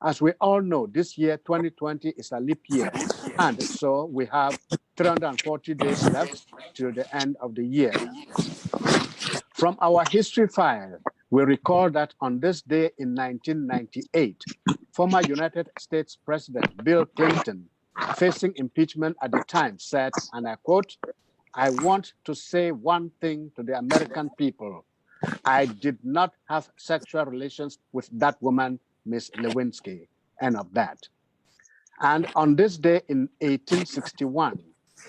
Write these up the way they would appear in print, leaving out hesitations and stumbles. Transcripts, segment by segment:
As we all know, this year, 2020, is a leap year. And so we have 340 days left till the end of the year. From our history file, we recall that on this day in 1998, former United States President Bill Clinton, facing impeachment at the time, said, and I quote, "I want to say one thing to the American people. I did not have sexual relations with that woman, Miss Lewinsky," end of that. And on this day in 1861,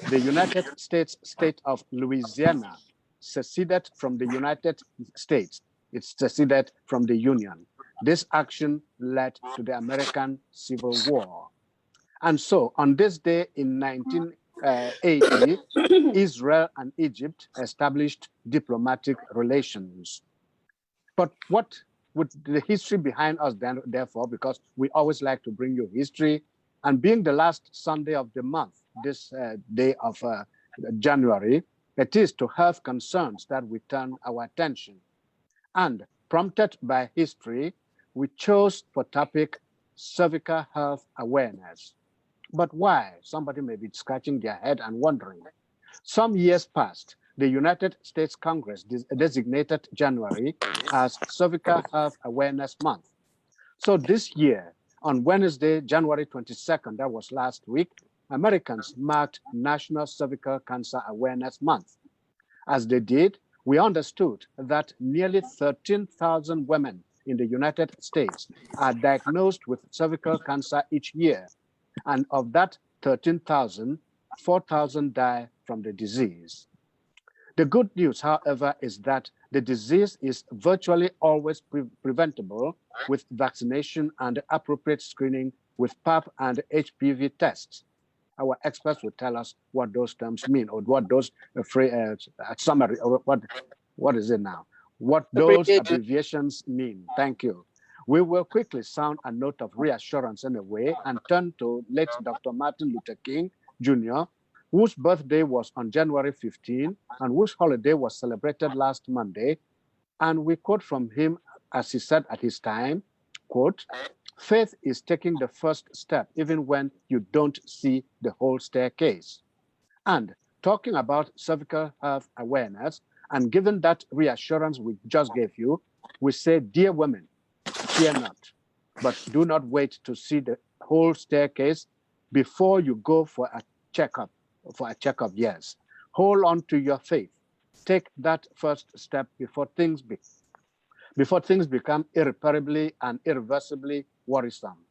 the United States state of Louisiana seceded from the United States. It seceded from the Union. This action led to the American Civil War. And so on this day in 1980, Israel and Egypt established diplomatic relations. But what would the history behind us then, therefore, because we always like to bring you history, and being the last Sunday of the month, this day of January, it is to health concerns that we turn our attention. And prompted by history, we chose for topic cervical health awareness. But why? Somebody may be scratching their head and wondering. Some years past, the United States Congress designated January as Cervical Health Awareness Month. So this year, on Wednesday, January 22nd, that was last week, Americans marked National Cervical Cancer Awareness Month. As they did, we understood that nearly 13,000 women in the United States are diagnosed with cervical cancer each year. And of that 13,000, 4,000 die from the disease. The good news, however, is that the disease is virtually always preventable with vaccination and appropriate screening with PAP and HPV tests. Our experts will tell us what those terms mean, or what those summary, or what is it now? What those abbreviations mean. Thank you. We will quickly sound a note of reassurance in a way and turn to late Dr. Martin Luther King Jr., whose birthday was on January 15 and whose holiday was celebrated last Monday. And we quote from him, as he said at his time, quote, "Faith is taking the first step even when you don't see the whole staircase." And talking about cervical health awareness, and given that reassurance we just gave you, we say, dear women, fear not, but do not wait to see the whole staircase before you go for a checkup. Yes. Hold on to your faith. Take that first step before things become irreparably and irreversibly worrisome.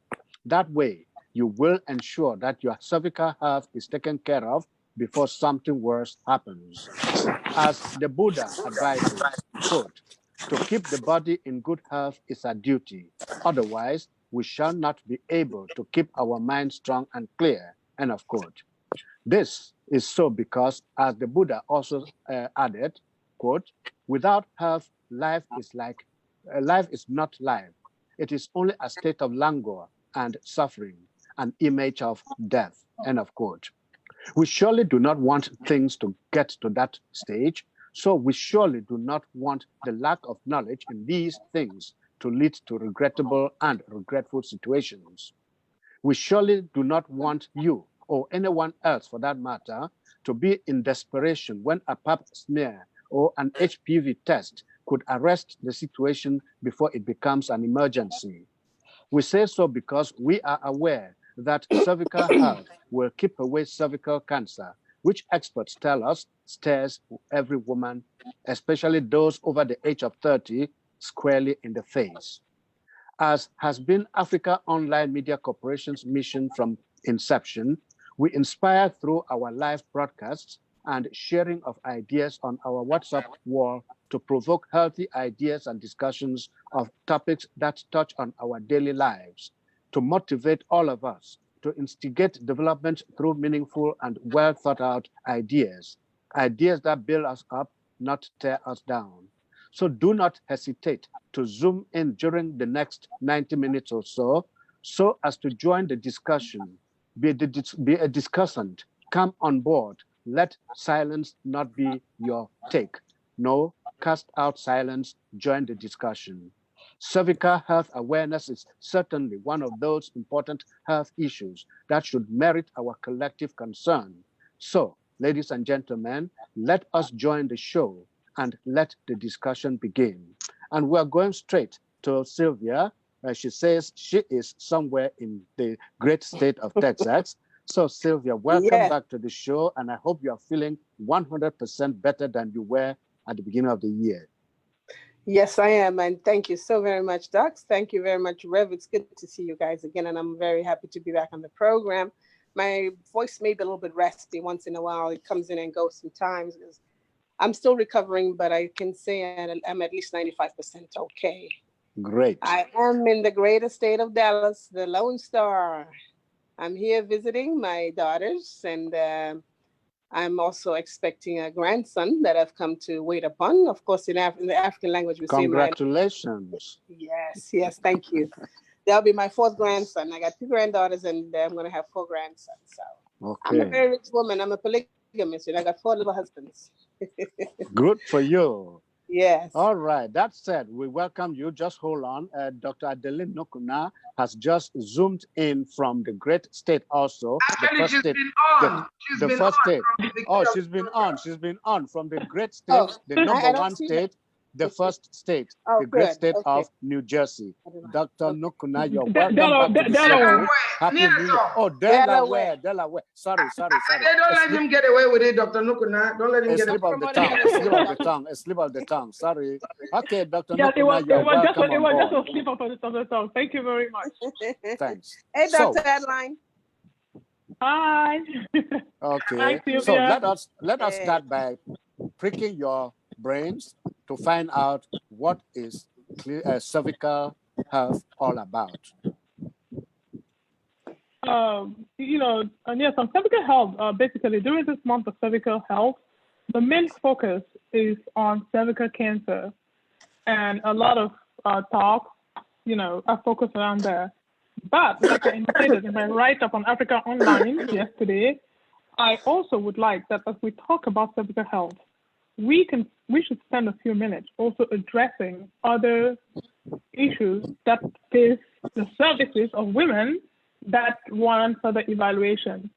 That way, you will ensure that your cervical health is taken care of before something worse happens. As the Buddha advises, quote, "To keep the body in good health is a duty. Otherwise, we shall not be able to keep our mind strong and clear," end of quote. This is so because, as the Buddha also added, quote, "Without health, life is not life. It is only a state of languor and suffering, an image of death," end of quote. We surely do not want things to get to that stage, so we surely do not want the lack of knowledge in these things to lead to regrettable and regretful situations. We surely do not want you, or anyone else for that matter, to be in desperation when a pap smear or an HPV test could arrest the situation before it becomes an emergency. We say so because we are aware that cervical health will keep away cervical cancer, which experts tell us stares every woman, especially those over the age of 30, squarely in the face. As has been Africa Online Media Corporation's mission from inception, we inspire through our live broadcasts and sharing of ideas on our WhatsApp wall to provoke healthy ideas and discussions of topics that touch on our daily lives, to motivate all of us, to instigate development through meaningful and well thought out ideas that build us up, not tear us down. So do not hesitate to zoom in during the next 90 minutes or so as to join the discussion. Be a discussant, come on board. Let silence not be your take. No, cast out silence, join the discussion. Cervical health awareness is certainly one of those important health issues that should merit our collective concern. So, ladies and gentlemen, let us join the show and let the discussion begin. And we're going straight to Sylvia. She says she is somewhere in the great state of Texas. So, Sylvia, welcome back to the show, and I hope you are feeling 100% better than you were at the beginning of the year. Yes, I am, and thank you so very much, Docs. Thank you very much, Rev. It's good to see you guys again, and I'm very happy to be back on the program. My voice may be a little bit raspy once in a while. It comes in and goes sometimes. I'm still recovering, but I can say I'm at least 95% okay. Great. I am in the greater state of Dallas, the Lone Star. I'm here visiting my daughters, and I'm also expecting a grandson that I've come to wait upon. Of course, in the African language, we say congratulations. Yes, thank you. That'll be my fourth grandson. I got 2 granddaughters, and I'm going to have 4 grandsons. So okay. I'm a very rich woman. I'm a polygamist, and I got 4 little husbands. Good for you. Yes. All right. That said, we welcome you. Just hold on. Dr. Adeline Nukuna has just zoomed in from the great state also. Actually, the first state. The first state. Oh, she's been on. She's been on from the great state, the number 1 state, the first state, the great state of New Jersey. Dr. Nukuna, you're welcome back to the show. Happy New Year. Oh, Delaware. Sorry. Don't let him get away with it, Dr. Nukuna. Don't let him get away with it. A slip of the tongue. Sorry. Okay, Dr. Nukuna, you're welcome on board. It was just a slip of the tongue. Thank you very much. Thanks. Hey, Dr. Adeline. Hi. Okay. Hi, so let us start by pricking your brains to find out what is cervical health all about. On cervical health, basically during this month of cervical health, the main focus is on cervical cancer, and a lot of talks, are focused around there. But like I indicated in my write-up on Africa Online yesterday, I also would like that as we talk about cervical health, we should spend a few minutes also addressing other issues that face the services of women that warrant further evaluation.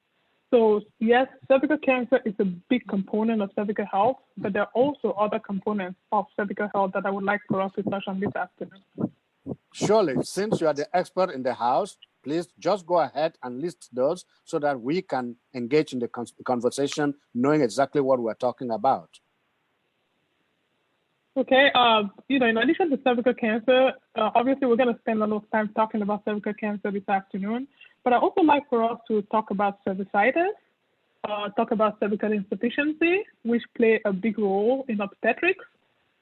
So yes, cervical cancer is a big component of cervical health, but there are also other components of cervical health that I would like for us to touch on this afternoon. Surely, since you are the expert in the house, please just go ahead and list those so that we can engage in the conversation, knowing exactly what we're talking about. Okay, in addition to cervical cancer, obviously we're going to spend a lot of time talking about cervical cancer this afternoon, but I also like for us to talk about cervicitis, talk about cervical insufficiency, which play a big role in obstetrics,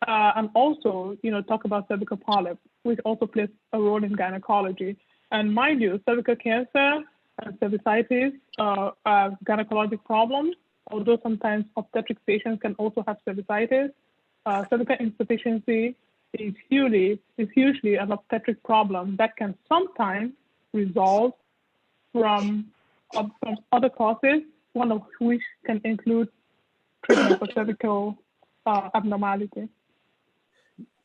and also, talk about cervical polyps, which also plays a role in gynecology. And mind you, cervical cancer and cervicitis are gynecologic problems, although sometimes obstetric patients can also have cervicitis. Cervical insufficiency is usually an obstetric problem that can sometimes resolve from other causes, one of which can include treatment for cervical abnormality.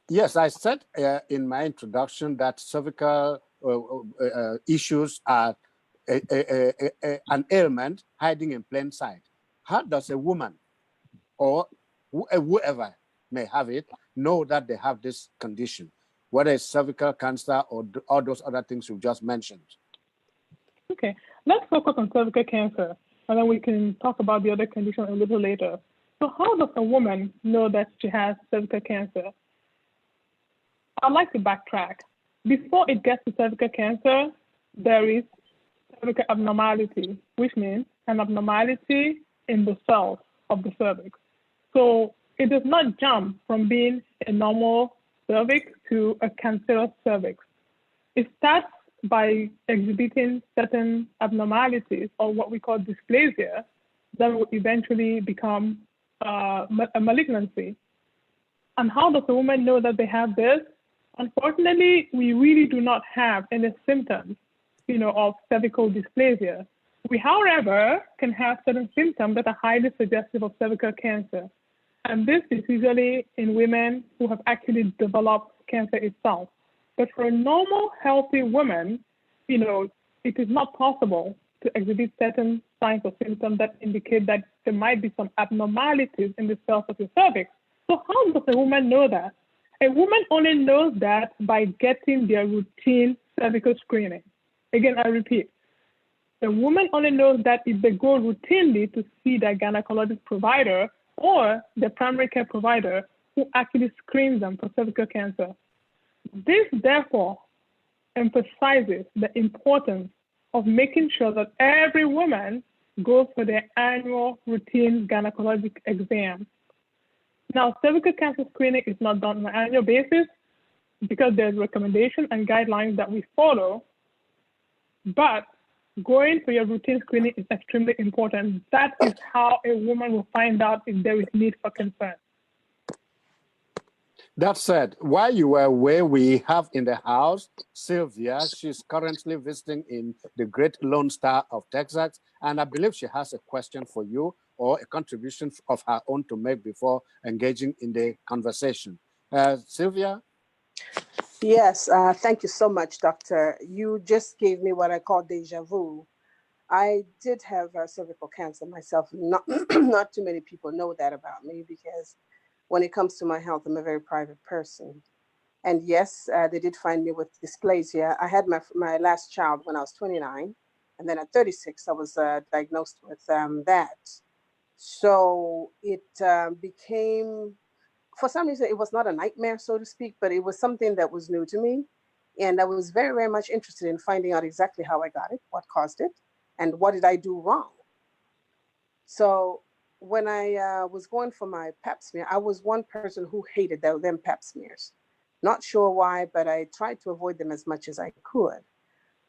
Yes, I said in my introduction that cervical issues are an ailment hiding in plain sight. How does a woman or whoever may have it know that they have this condition, whether it's cervical cancer or all those other things you just mentioned? Okay, let's focus on cervical cancer, and then we can talk about the other condition a little later. So how does a woman know that she has cervical cancer? I'd like to backtrack. Before it gets to cervical cancer, there is cervical abnormality, which means an abnormality in the cells of the cervix. So it does not jump from being a normal cervix to a cancerous cervix. It starts by exhibiting certain abnormalities, or what we call dysplasia, that will eventually become a malignancy. And how does a woman know that they have this? Unfortunately, we really do not have any symptoms, of cervical dysplasia. We, however, can have certain symptoms that are highly suggestive of cervical cancer. And this is usually in women who have actually developed cancer itself. But for a normal, healthy woman, it is not possible to exhibit certain signs or symptoms that indicate that there might be some abnormalities in the cells of your cervix. So how does a woman know that? A woman only knows that by getting their routine cervical screening. Again, I repeat, a woman only knows that if they go routinely to see their gynecologist provider or the primary care provider who actually screens them for cervical cancer. This, therefore, emphasizes the importance of making sure that every woman goes for their annual routine gynecologic exam. Now, cervical cancer screening is not done on an annual basis because there's recommendations and guidelines that we follow, but going for your routine screening is extremely important. That is how a woman will find out if there is need for concern. That said, while you were away, we have in the house Sylvia. She's currently visiting in the Great Lone Star of Texas, and I believe she has a question for you or a contribution of her own to make before engaging in the conversation. Sylvia? Yes, thank you so much, Doctor. You just gave me what I call deja vu. I did have cervical cancer myself. Not, not too many people know that about me because when it comes to my health, I'm a very private person. And yes, they did find me with dysplasia. I had my last child when I was 29. And then at 36, I was diagnosed with that. So it became, for some reason, it was not a nightmare, so to speak, but it was something that was new to me. And I was very, very much interested in finding out exactly how I got it, what caused it, and what did I do wrong. So when I was going for my pap smear, I was one person who hated them pap smears. Not sure why, but I tried to avoid them as much as I could.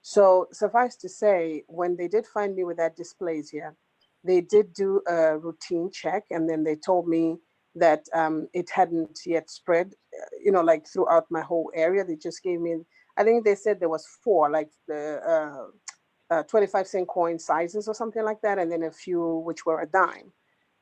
So suffice to say, when they did find me with that dysplasia, they did do a routine check, and then they told me that it hadn't yet spread, like throughout my whole area. They just gave me, I think they said there was 4, like the 25-cent coin sizes or something like that, and then a few which were a dime.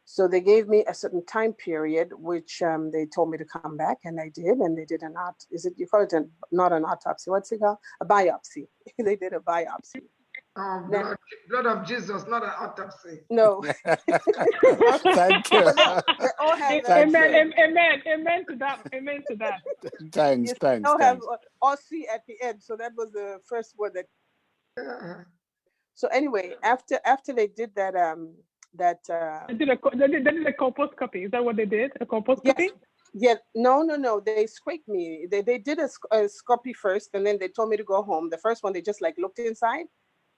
So they gave me a certain time period, which they told me to come back, and I did. And they did you call it not an autopsy? What's it called? A biopsy. They did a biopsy. Blood of Jesus, not an autopsy. No. Thank you. They all have that. Amen to that. Amen to that. Thanks. They all have OC at the end. So that was the first word that. So anyway, after they did that, they did a colposcopy. Is that what they did? A colposcopy? Yes. Yeah. No. They scraped me. They did a scopy first, and then they told me to go home. The first one, they just like looked inside,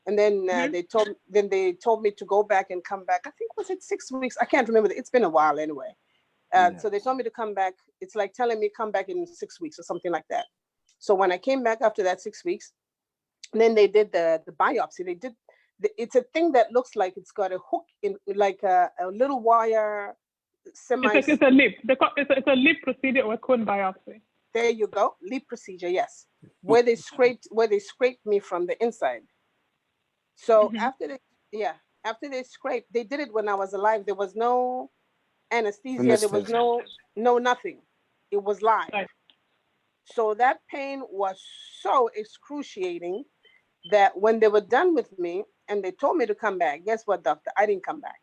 and then they told me to go back and come back. I think was it 6 weeks? I can't remember. It's been a while anyway. So they told me to come back. It's like telling me come back in 6 weeks or something like that. So when I came back after that 6 weeks, then they did the biopsy. They did. It's a thing that looks like it's got a hook in, like a little wire. It's a lip. It's a lip procedure or a cone biopsy. There you go, lip procedure. Yes, where they scraped me from the inside. So after they scraped, they did it when I was alive. There was no anesthesia. There was no nothing. It was live. Right. So that pain was so excruciating that when they were done with me and they told me to come back, guess what, doctor? I didn't come back.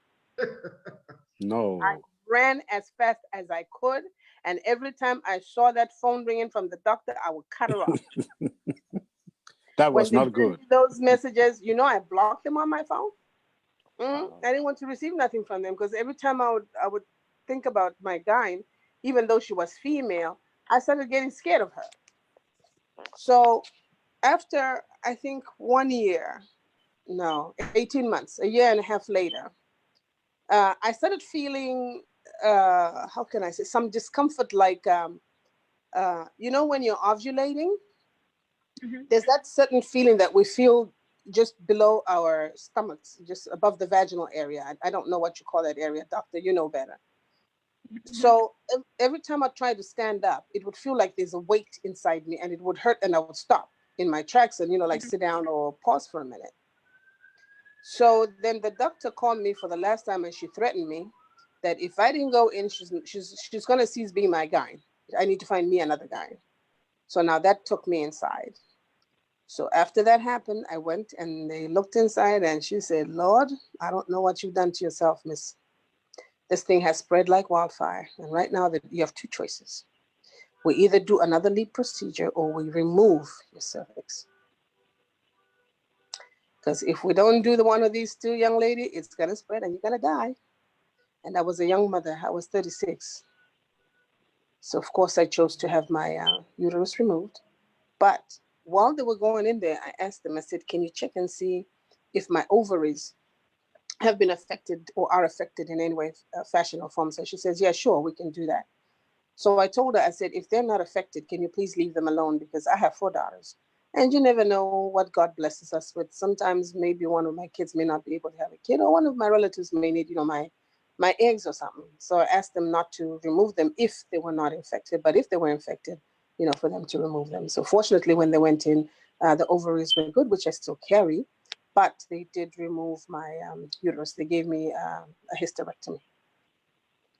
No. I ran as fast as I could. And every time I saw that phone ringing from the doctor, I would cut her off. That was not good. Those messages, I blocked them on my phone. I didn't want to receive nothing from them because every time I would think about my gyne, even though she was female, I started getting scared of her. So after, I think 18 months, a year and a half later, I started feeling, how can I say, some discomfort, like, when you're ovulating, there's that certain feeling that we feel just below our stomachs, just above the vaginal area. I don't know what you call that area, doctor, you know better. So every time I tried to stand up, it would feel like there's a weight inside me and it would hurt and I would stop in my tracks and, like sit down or pause for a minute. So then the doctor called me for the last time and she threatened me that if I didn't go in, she's going to cease being my guy. I need to find me another guy. So now that took me inside. So after that happened, I went and they looked inside and she said, Lord, I don't know what you've done to yourself, miss. This thing has spread like wildfire. And right now you have two choices. We either do another LEAP procedure or we remove your cervix. Because if we don't do the one of these two, young lady, it's going to spread and you're going to die. And I was a young mother. I was 36. So, of course, I chose to have my uterus removed. But while they were going in there, I asked them, I said, can you check and see if my ovaries have been affected or are affected in any way, fashion or form? So she says, yeah, sure, we can do that. So I told her, I said, if they're not affected, can you please leave them alone? Because I have 4 daughters. And you never know what God blesses us with. Sometimes maybe one of my kids may not be able to have a kid, or one of my relatives may need, my eggs or something. So I asked them not to remove them if they were not infected. But if they were infected, for them to remove them. So fortunately, when they went in, the ovaries were good, which I still carry. But they did remove my uterus. They gave me a hysterectomy.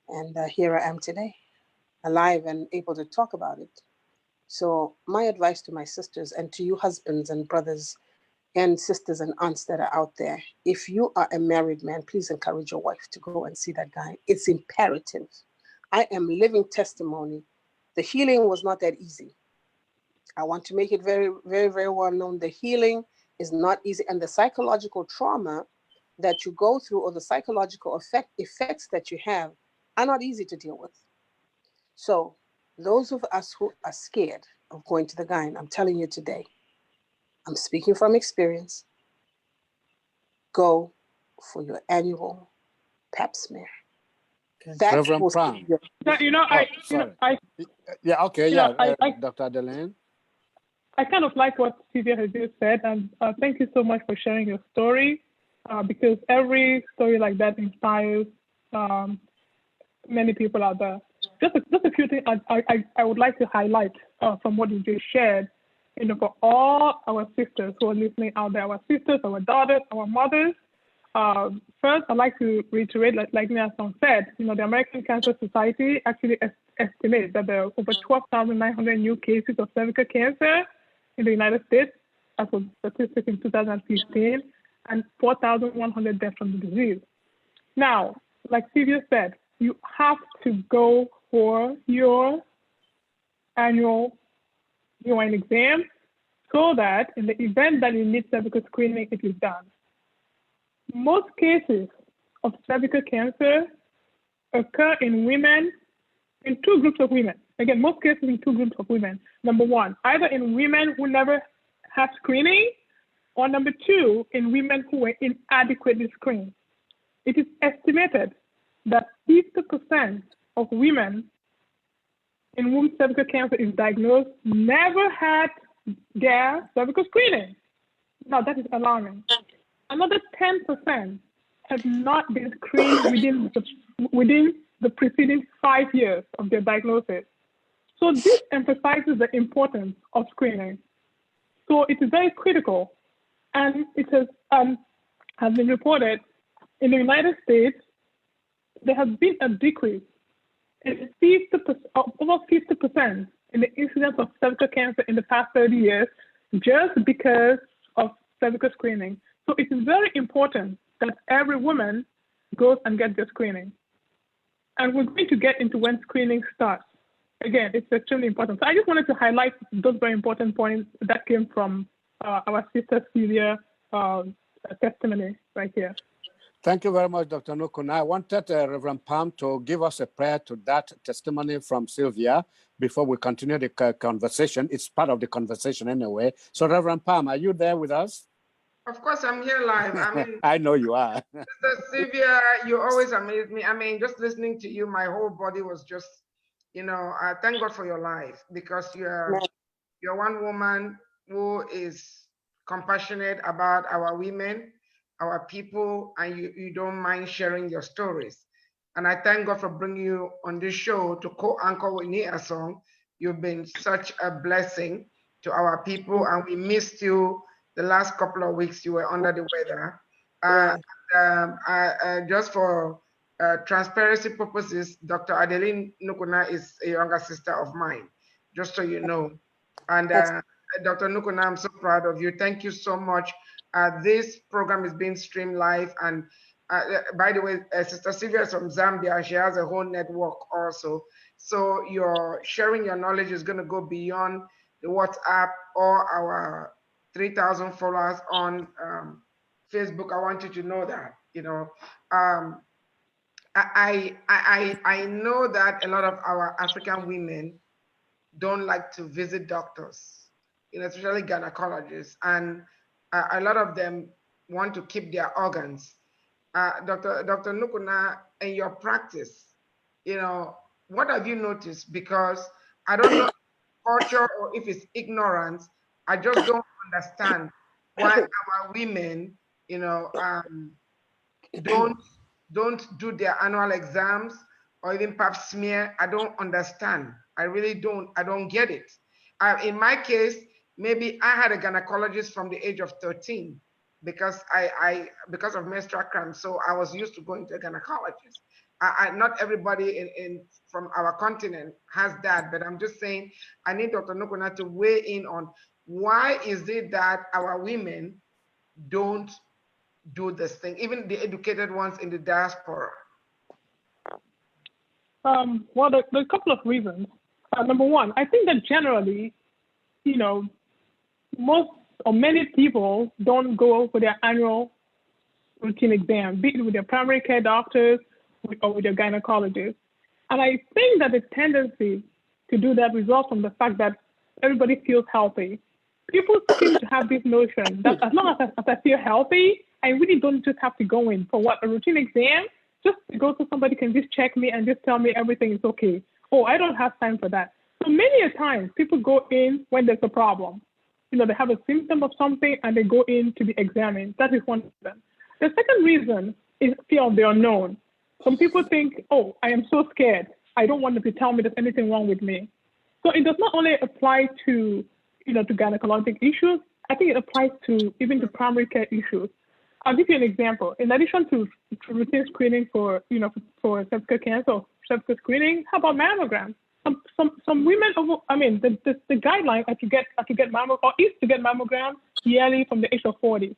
And here I am today, alive and able to talk about it. So my advice to my sisters and to you husbands and brothers and sisters and aunts that are out there, if you are a married man, please encourage your wife to go and see that guy. It's imperative. I am living testimony. The healing was not that easy. I want to make it very, very, very well known. The healing is not easy. And the psychological trauma that you go through or the psychological effects that you have are not easy to deal with. So those of us who are scared of going to the gyne, I'm telling you today, I'm speaking from experience, go for your annual pap smear. That Reverend will Pram. save you. Yeah, okay, yeah, Dr. Adeline. I kind of like what Sylvia has just said, and thank you so much for sharing your story, because every story like that inspires many people out there. Just a few things I would like to highlight from what you just shared. For all our sisters who are listening out there, our sisters, our daughters, our mothers. First, I'd like to reiterate, like Asong said, the American Cancer Society actually estimates that there are over 12,900 new cases of cervical cancer in the United States, as was statistics in 2015, and 4,100 deaths from the disease. Now, like Sylvia said, you have to go for your annual urine exam so that in the event that you need cervical screening, it is done. Most cases of cervical cancer occur in women, in 2 groups of women. Again, most cases in 2 groups of women. Number 1, either in women who never had screening, or number 2, in women who were inadequately screened. It is estimated that 50% of women in whom cervical cancer is diagnosed never had their cervical screening. Now, that is alarming. Another 10% have not been screened within the preceding 5 years of their diagnosis. So this emphasizes the importance of screening. So it is very critical, and it has been reported in the United States, there has been a decrease in over 50% in the incidence of cervical cancer in the past 30 years, just because of cervical screening. So it is very important that every woman goes and gets their screening. And we're going to get into when screening starts. Again, it's extremely important. So I just wanted to highlight those very important points that came from our sister Sylvia testimony right here. Thank you very much, Dr. Nukuna. I wanted Reverend Pam to give us a prayer to that testimony from Sylvia before we continue the conversation. It's part of the conversation anyway. So Reverend Pam, are you there with us? Of course, I'm here live. I know you are. Sister Sylvia, you always amaze me. Just listening to you, my whole body was just, I thank God for your life, because you're one woman who is compassionate about our women, our people, and you don't mind sharing your stories. And I thank God for bringing you on this show to co-anchor with me, Asong. You've been such a blessing to our people, and we missed you the last couple of weeks. You were under the weather. Just for transparency purposes, Dr. Adeline Nukuna is a younger sister of mine, just so you know. And Dr. Nukuna, I'm so proud of you. Thank you so much. This program is being streamed live. And by the way, Sister Sylvia is from Zambia. She has a whole network also. So your sharing your knowledge is going to go beyond the WhatsApp or our 3,000 followers on Facebook. I want you to know that, you know. I know that a lot of our African women don't like to visit doctors, you know, especially gynecologists, and a lot of them want to keep their organs. Dr. Nukuna, in your practice, you know, what have you noticed? Because I don't know if culture or if it's ignorance. I just don't understand why our women, you know, don't do their annual exams or even pap smear. I don't understand. I really don't. I don't get it. In my case, maybe I had a gynecologist from the age of 13 because because of menstrual cramps. So I was used to going to a gynecologist. Not everybody in from our continent has that, but I'm just saying I need Dr. Nukuna to weigh in on why is it that our women don't do this thing, even the educated ones in the diaspora? Well, there are a couple of reasons. Number one, I think that generally, you know, most or many people don't go for their annual routine exam, be it with their primary care doctors or with their gynecologists. And I think that the tendency to do that results from the fact that everybody feels healthy. People seem to have this notion that as long as I feel healthy, I really don't just have to go in for what, a routine exam, just to go so somebody can just check me and just tell me everything is okay. Oh, I don't have time for that. So many a times people go in when there's a problem. You know, they have a symptom of something and they go in to be examined. That is one reason. The second reason is fear of the unknown. Some people think, oh, I am so scared. I don't want them to tell me there's anything wrong with me. So it does not only apply to, you know, to gynecologic issues. I think it applies to even to primary care issues. I'll give you an example. In addition to routine screening for, you know, for cervical cancer or cervical screening, how about mammograms? Some women, I mean, the guideline are to get mammogram or is to get mammogram yearly from the age of 40.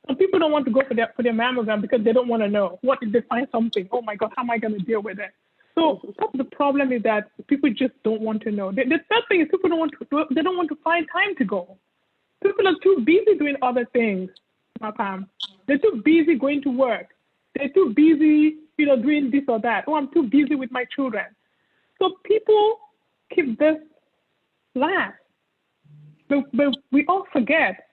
Some people don't want to go for their mammogram because they don't want to know. What if they find something? Oh my God, how am I going to deal with it? So that's the problem, is that people just don't want to know. The third thing is people don't want to find time to go. People are too busy doing other things, Pam. They're too busy going to work. They're too busy, you know, doing this or that. Oh, I'm too busy with my children. So people keep this last. But we all forget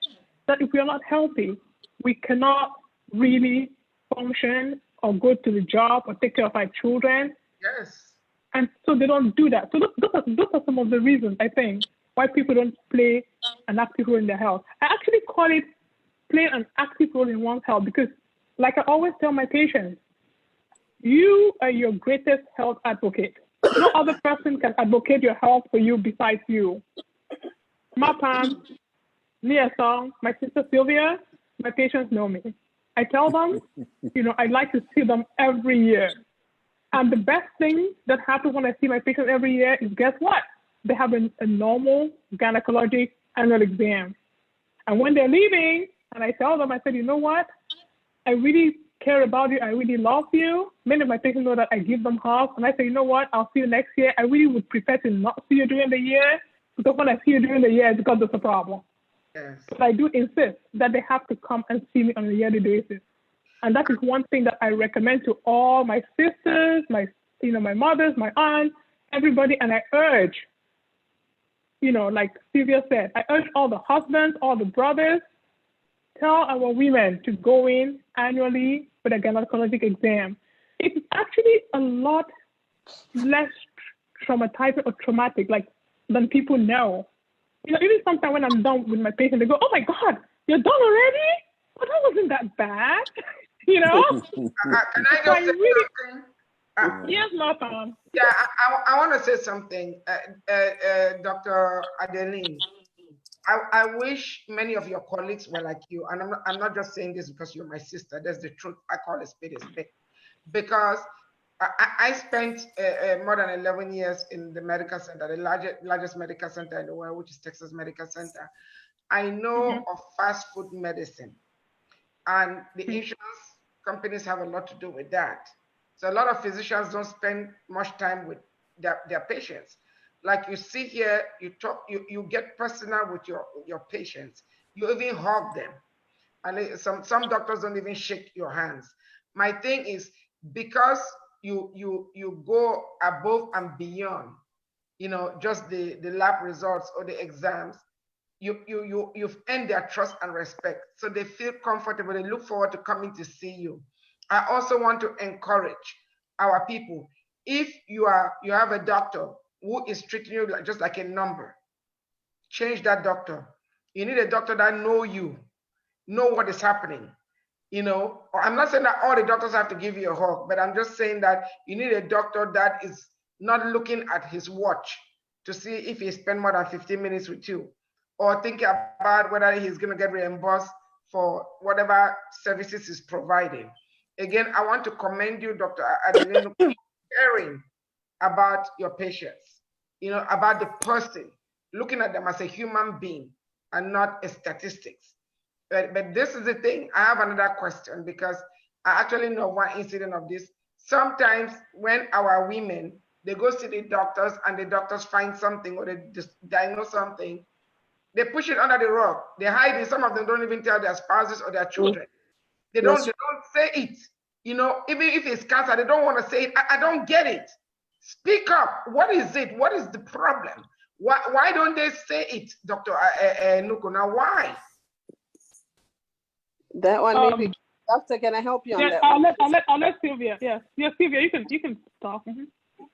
that if we are not healthy, we cannot really function or go to the job or take care of our children. Yes. And so they don't do that. So those are some of the reasons, I think, why people don't play an active role in their health. I actually call it play an active role in one's health because, like I always tell my patients, you are your greatest health advocate. No other person can advocate your health for you besides you. My Pam, Nia Song, my sister Sylvia, my patients know me. I tell them, you know, I like to see them every year. And the best thing that happens when I see my patients every year is, guess what? They have a normal gynecologic annual exam. And when they're leaving, and I tell them, I said, you know what? I really care about you. I really love you. Many of my patients know that I give them hugs. And I say, you know what? I'll see you next year. I really would prefer to not see you during the year, because when I see you during the year, it's because there's a problem. Yes. But I do insist that they have to come and see me on a yearly basis. And that is one thing that I recommend to all my sisters, my mothers, my aunts, everybody. And I urge, you know, like Sylvia said, I urge all the husbands, all the brothers, tell our women to go in annually for the gynecologic exam. It's actually a lot less traumatizing or traumatic, than people know. You know, even sometimes when I'm done with my patient, they go, "Oh my God, you're done already? Well, that wasn't that bad." You know? Can I just say something? Yes, Martha. Yeah, I want to say something, Dr. Adeline. I wish many of your colleagues were like you, and I'm not just saying this because you're my sister. That's the truth. I call a spade a spade. Because I spent more than 11 years in the medical center, the largest medical center in the world, which is Texas Medical Center. I know of fast food medicine, and the insurance companies have a lot to do with that. So a lot of physicians don't spend much time with their patients. Like you see here, you talk, you get personal with your patients. You even hug them. And some doctors don't even shake your hands. My thing is, because you go above and beyond, just the lab results or the exams, you've earned their trust and respect. So they feel comfortable. They look forward to coming to see you. I also want to encourage our people. If you have a doctor who is treating you just like a number, change that doctor. You need a doctor that know what is happening. I'm not saying that all the doctors have to give you a hug, but I'm just saying that you need a doctor that is not looking at his watch to see if he spent more than 15 minutes with you, or thinking about whether he's going to get reimbursed for whatever services he's providing. Again, I want to commend you, Dr. Adeline, for caring about your patients, about the person, looking at them as a human being and not a statistics. But this is the thing. I have another question, because I actually know one incident of this. Sometimes when our women, they go see the doctors and the doctors find something or they just diagnose something, they push it under the rug. They hide it. Some of them don't even tell their spouses or their children. They don't say it. Even if it's cancer, they don't want to say it. I don't get it. Speak up. What is it? What is the problem? Why don't they say it, Dr. Nukuna? Why? That one, maybe. Doctor, can I help you on that? I'll let Sylvia. Yes, Sylvia, you can talk.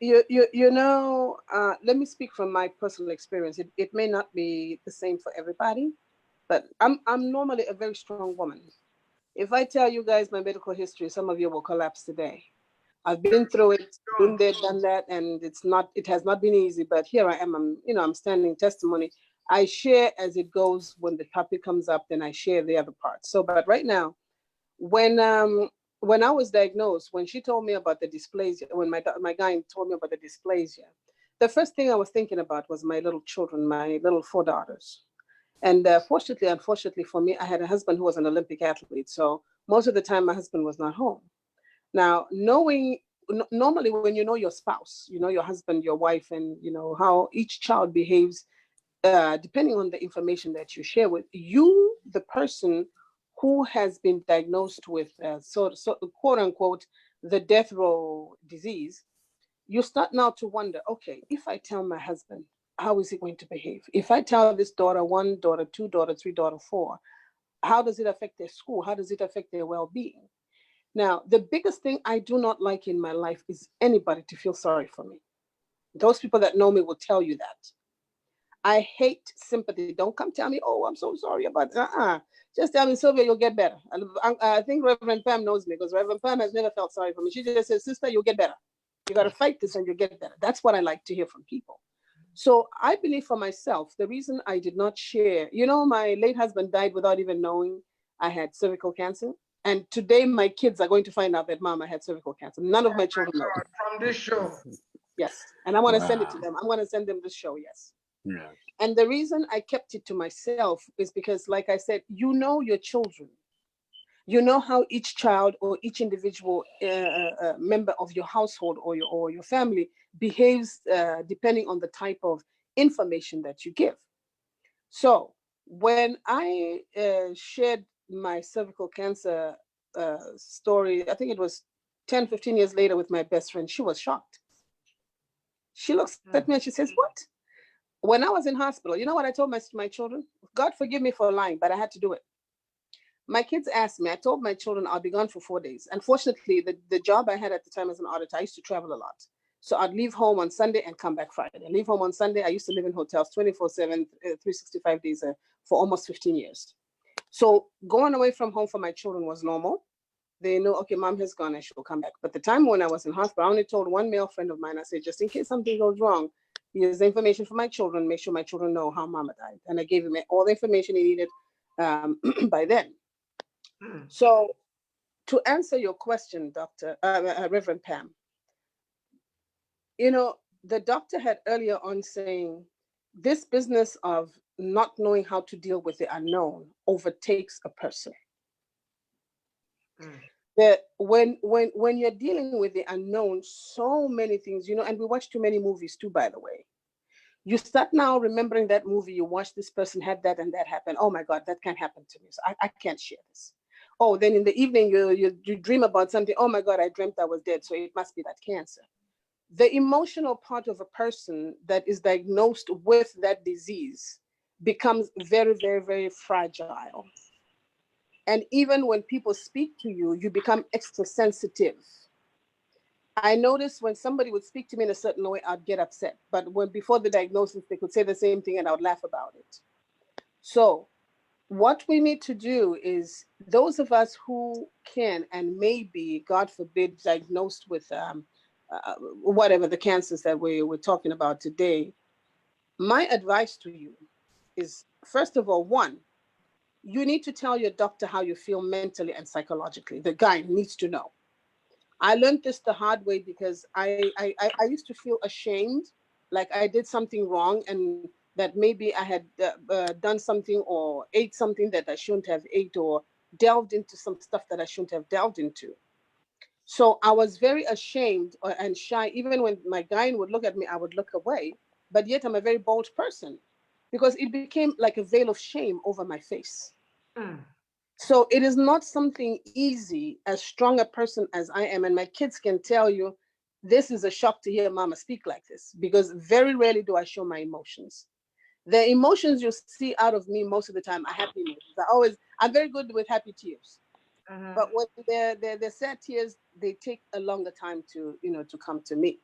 Let me speak from my personal experience. It may not be the same for everybody, but I'm normally a very strong woman. If I tell you guys my medical history, some of you will collapse today. I've been through it, been there, done that, and it has not been easy, but here I am, I'm standing testimony. I share as it goes. When the topic comes up, then I share the other part. So, but right now, when I was diagnosed, when she told me about the dysplasia, when my guy told me about the dysplasia, the first thing I was thinking about was my little children, my little 4 daughters. And unfortunately for me, I had a husband who was an Olympic athlete. So most of the time my husband was not home. Now, normally when you know your spouse, you know your husband, your wife, and you know how each child behaves, depending on the information that you share with you, the person who has been diagnosed with quote unquote, the death row disease, you start now to wonder, okay, if I tell my husband, how is he going to behave? If I tell this daughter 1, daughter 2, daughter 3, daughter 4, how does it affect their school? How does it affect their well-being? Now, the biggest thing I do not like in my life is anybody to feel sorry for me. Those people that know me will tell you that. I hate sympathy. Don't come tell me, oh, I'm so sorry about that. Just tell me, Sylvia, you'll get better. I think Reverend Pam knows me, because Reverend Pam has never felt sorry for me. She just says, sister, you'll get better. You got to fight this and you'll get better. That's what I like to hear from people. So I believe for myself, the reason I did not share, my late husband died without even knowing I had cervical cancer. And today my kids are going to find out that Mama had cervical cancer. None of my children know. From this show. Yes. And I want to send it to them. I'm going to send them this show. Yes. Yeah. And the reason I kept it to myself is because, like I said, your children. You know how each child or each individual member of your household or your family behaves depending on the type of information that you give. So when I shared my cervical cancer story, I think it was 10, 15 years later with my best friend, she was shocked. She looks at me and she says, what? When I was in hospital, you know what I told my children? God forgive me for lying, but I had to do it. My kids asked me, I told my children I'll be gone for 4 days. Unfortunately, the job I had at the time as an auditor, I used to travel a lot. So I'd leave home on Sunday and come back Friday. I leave home on Sunday. I used to live in hotels 24/7, 365 days for almost 15 years. So going away from home for my children was normal. They know, okay, Mom has gone and she'll come back. But the time when I was in hospital, I only told one male friend of mine, I said, just in case something goes wrong, here's the information for my children. Make sure my children know how Mama died. And I gave him all the information he needed by then. So to answer your question, Reverend Pam, You know, the doctor had earlier on saying this business of not knowing how to deal with the unknown overtakes a person. That when you're dealing with the unknown, so many things, you know, and we watch too many movies too, by the way. You start now remembering that movie, you watch this person had that and that happened. Oh my God, that can't happen to me. So I can't share this. Oh, then in the evening, you dream about something. Oh my God, I dreamt I was dead. So it must be that cancer. The emotional part of a person that is diagnosed with that disease becomes very, very, very fragile. And even when people speak to you, you become extra sensitive. I noticed when somebody would speak to me in a certain way, I'd get upset. But when before the diagnosis, they could say the same thing and I would laugh about it. So what we need to do is those of us who can and may be, God forbid, diagnosed with whatever the cancers that we're talking about today, my advice to you is, first of all, one, you need to tell your doctor how you feel mentally and psychologically. The guy needs to know. I learned this the hard way because I used to feel ashamed, like I did something wrong and that maybe I had done something or ate something that I shouldn't have ate or delved into some stuff that I shouldn't have delved into. So I was very ashamed and shy. Even when my guy would look at me, I would look away. But yet I'm a very bold person because it became like a veil of shame over my face. So it is not something easy, as strong a person as I am, and my kids can tell you, this is a shock to hear mama speak like this, because very rarely do I show my emotions. The emotions you see out of me most of the time are happy emotions. I'm very good with happy tears. But when they're sad tears, they take a longer time to come to me.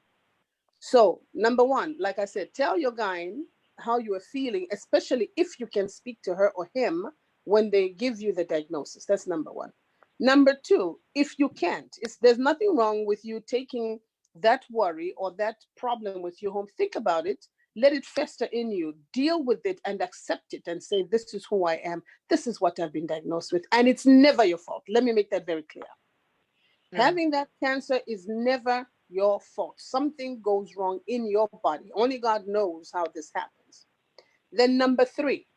So number one, like I said, tell your guy how you are feeling, especially if you can speak to her or him when they give you the diagnosis. That's number one. Number two, if you can't, there's nothing wrong with you taking that worry or that problem with you home. Think about it, let it fester in you, deal with it and accept it and say, this is who I am. This is what I've been diagnosed with. And it's never your fault. Let me make that very clear. Having that cancer is never your fault. Something goes wrong in your body. Only God knows how this happens. Then number three,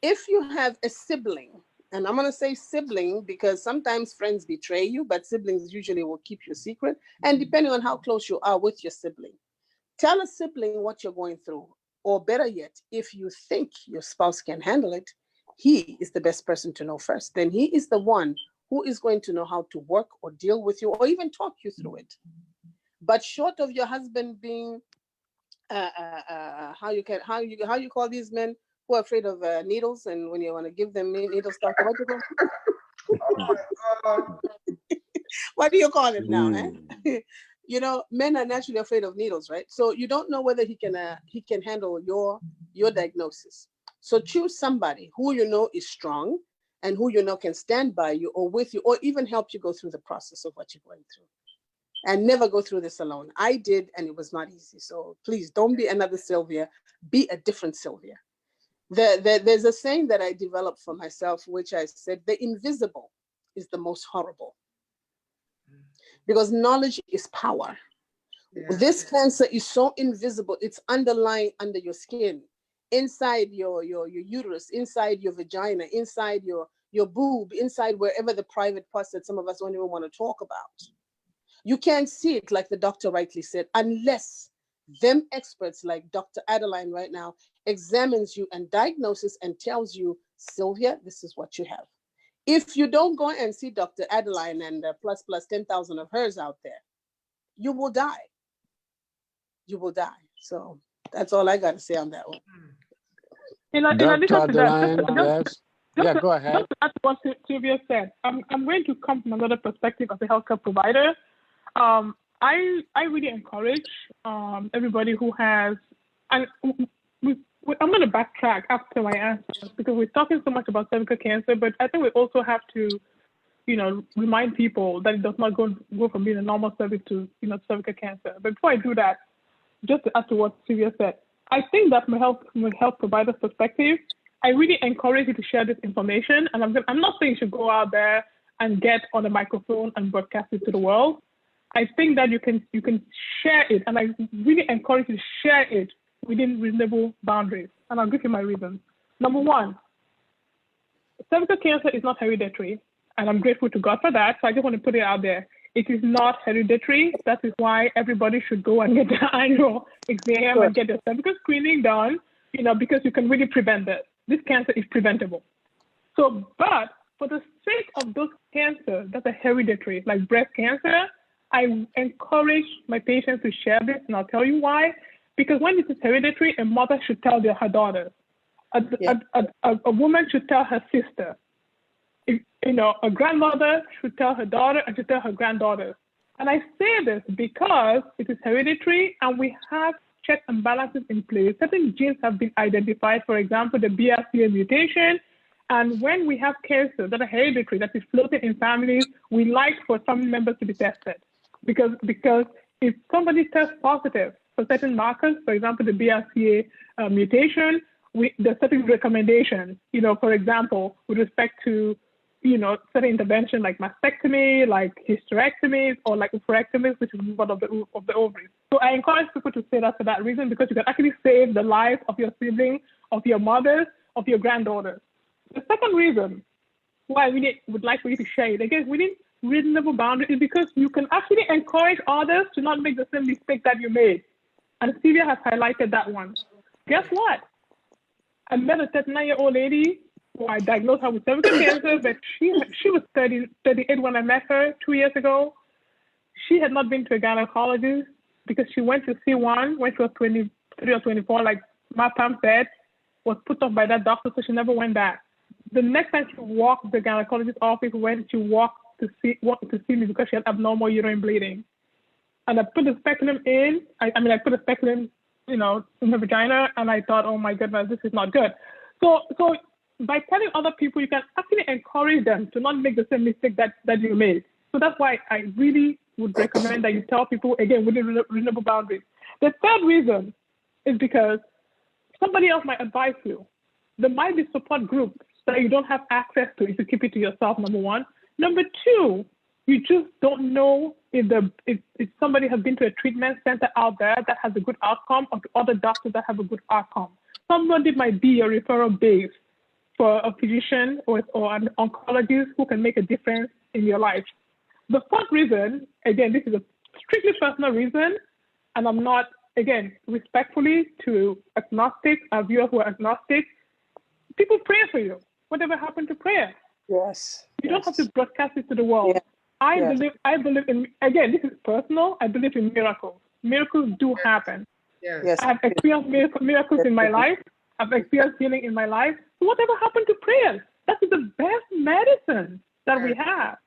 if you have a sibling, and I'm going to say sibling because sometimes friends betray you, but siblings usually will keep your secret. And depending on how close you are with your sibling, tell a sibling what you're going through. Or better yet, if you think your spouse can handle it, he is the best person to know first. Then he is the one who is going to know how to work or deal with you or even talk you through it. But short of your husband being, how you call these men who are afraid of needles, and when you want to give them needles, doctor, what do you call? What do you call it now? You know, men are naturally afraid of needles, right? So you don't know whether he can handle your diagnosis. So choose somebody who you know is strong and who you know can stand by you or with you or even help you go through the process of what you're going through. And never go through this alone. I did, and it was not easy. So please don't be another Sylvia, be a different Sylvia. There's a saying that I developed for myself, which I said, the invisible is the most horrible. Because knowledge is power. Yeah. This cancer is so invisible, it's underlying under your skin, inside your uterus, inside your vagina, inside your boob, inside wherever the private parts that some of us don't even want to talk about. You can't see it, like the doctor rightly said, unless them experts like Dr. Adeline right now examines you and diagnoses and tells you, Sylvia, this is what you have. If you don't go and see Dr. Adeline and plus 10,000 of hers out there, you will die. You will die. So that's all I got to say on that one. In addition to that, yes. Go ahead. Just to add to what Sylvia said, I'm going to come from another perspective as a healthcare provider. I really encourage everybody who has, and I'm going to backtrack after my answer because we're talking so much about cervical cancer, but I think we also have to, remind people that it does not go from being a normal cervix to, cervical cancer. But before I do that, just to add to what Sylvia said, I think that from a health provider's perspective, I really encourage you to share this information. And I'm not saying you should go out there and get on a microphone and broadcast it to the world. I think that you can share it, and I really encourage you to share it within reasonable boundaries. And I'll give you my reasons. Number one, cervical cancer is not hereditary, and I'm grateful to God for that. So I just want to put it out there. It is not hereditary. That is why everybody should go and get their annual exam and get their cervical screening done, because you can really prevent this. This cancer is preventable. So, but for the sake of those cancers that are hereditary, like breast cancer, I encourage my patients to share this, and I'll tell you why. Because when it is hereditary, a mother should tell her daughter. A woman should tell her sister. A grandmother should tell her daughter and should tell her granddaughter. And I say this because it is hereditary and we have checks and balances in place. Certain genes have been identified, for example, the BRCA mutation. And when we have cancers that are hereditary, that is floating in families, we like for family members to be tested. Because if somebody tests positive for certain markers, for example, the BRCA mutation, there's certain recommendations, for example, with respect to, certain intervention like mastectomy, like hysterectomies, or like oophorectomies, which is one of the ovaries. So I encourage people to say that for that reason, because you can actually save the life of your siblings, of your mothers, of your granddaughters. The second reason why I really would like for you to share it, again, within reasonable boundaries, is because you can actually encourage others to not make the same mistake that you made. And Sylvia has highlighted that one. Guess what? I met a 39-year-old lady who I diagnosed her with cervical cancer, but she was 38 when I met her 2 years ago. She had not been to a gynecologist because she went to see one when she was 23 or 24, like my Pam said, was put off by that doctor, so she never went back. The next time she walked the gynecologist's office, she walked to see me because she had abnormal uterine bleeding. And I put the speculum in, I put a speculum, in her vagina, and I thought, oh my goodness, this is not good. So by telling other people, you can actually encourage them to not make the same mistake that you made. So that's why I really would recommend that you tell people, again, within reasonable boundaries. The third reason is because somebody else might advise you. There might be support groups that you don't have access to if you keep it to yourself, number one. Number two, you just don't know if somebody has been to a treatment center out there that has a good outcome, or to other doctors that have a good outcome. Somebody might be your referral base for a physician or an oncologist who can make a difference in your life. The fourth reason, again, this is a strictly personal reason, and I'm not, again, respectfully to agnostics, our viewers who are agnostic, people pray for you. Whatever happened to prayer? Yes. You don't have to broadcast it to the world. Yeah. I believe in, again, this is personal, I believe in miracles. Miracles do happen. Yes. I have experienced miracles in my life. I've experienced healing in my life. So whatever happened to prayers? That is the best medicine that we have.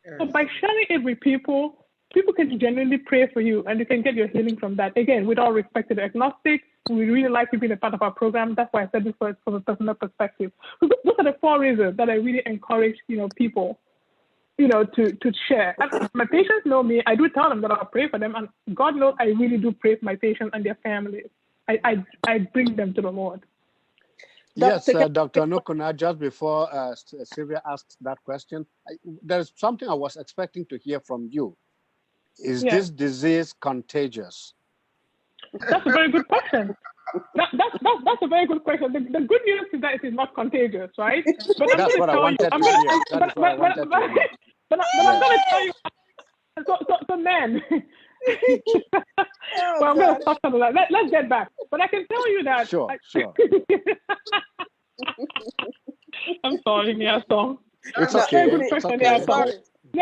Yes. So by sharing it with people can genuinely pray for you, and you can get your healing from that. Again, with all respect to the agnostic, we really like you being a part of our program. That's why I said this from a personal perspective. So those are the four reasons that I really encourage, people, to share. And my patients know me. I do tell them that I'll pray for them, and God knows I really do pray for my patients and their families. I bring them to the Lord. Yes, Dr. Nukuna, just before Sylvia asks that question, there's something I was expecting to hear from you. Is this disease contagious? That's a very good question. That's a very good question. The good news is that it is not contagious, right? But that's what I wanted to hear. That's what I wanted to hear. But I'm going to tell you. So men. Well, I'm going to stop some of that. Let's get back. But I can tell you that. Sure. I'm sorry, Niaso. It's okay. Good question, Niaso. I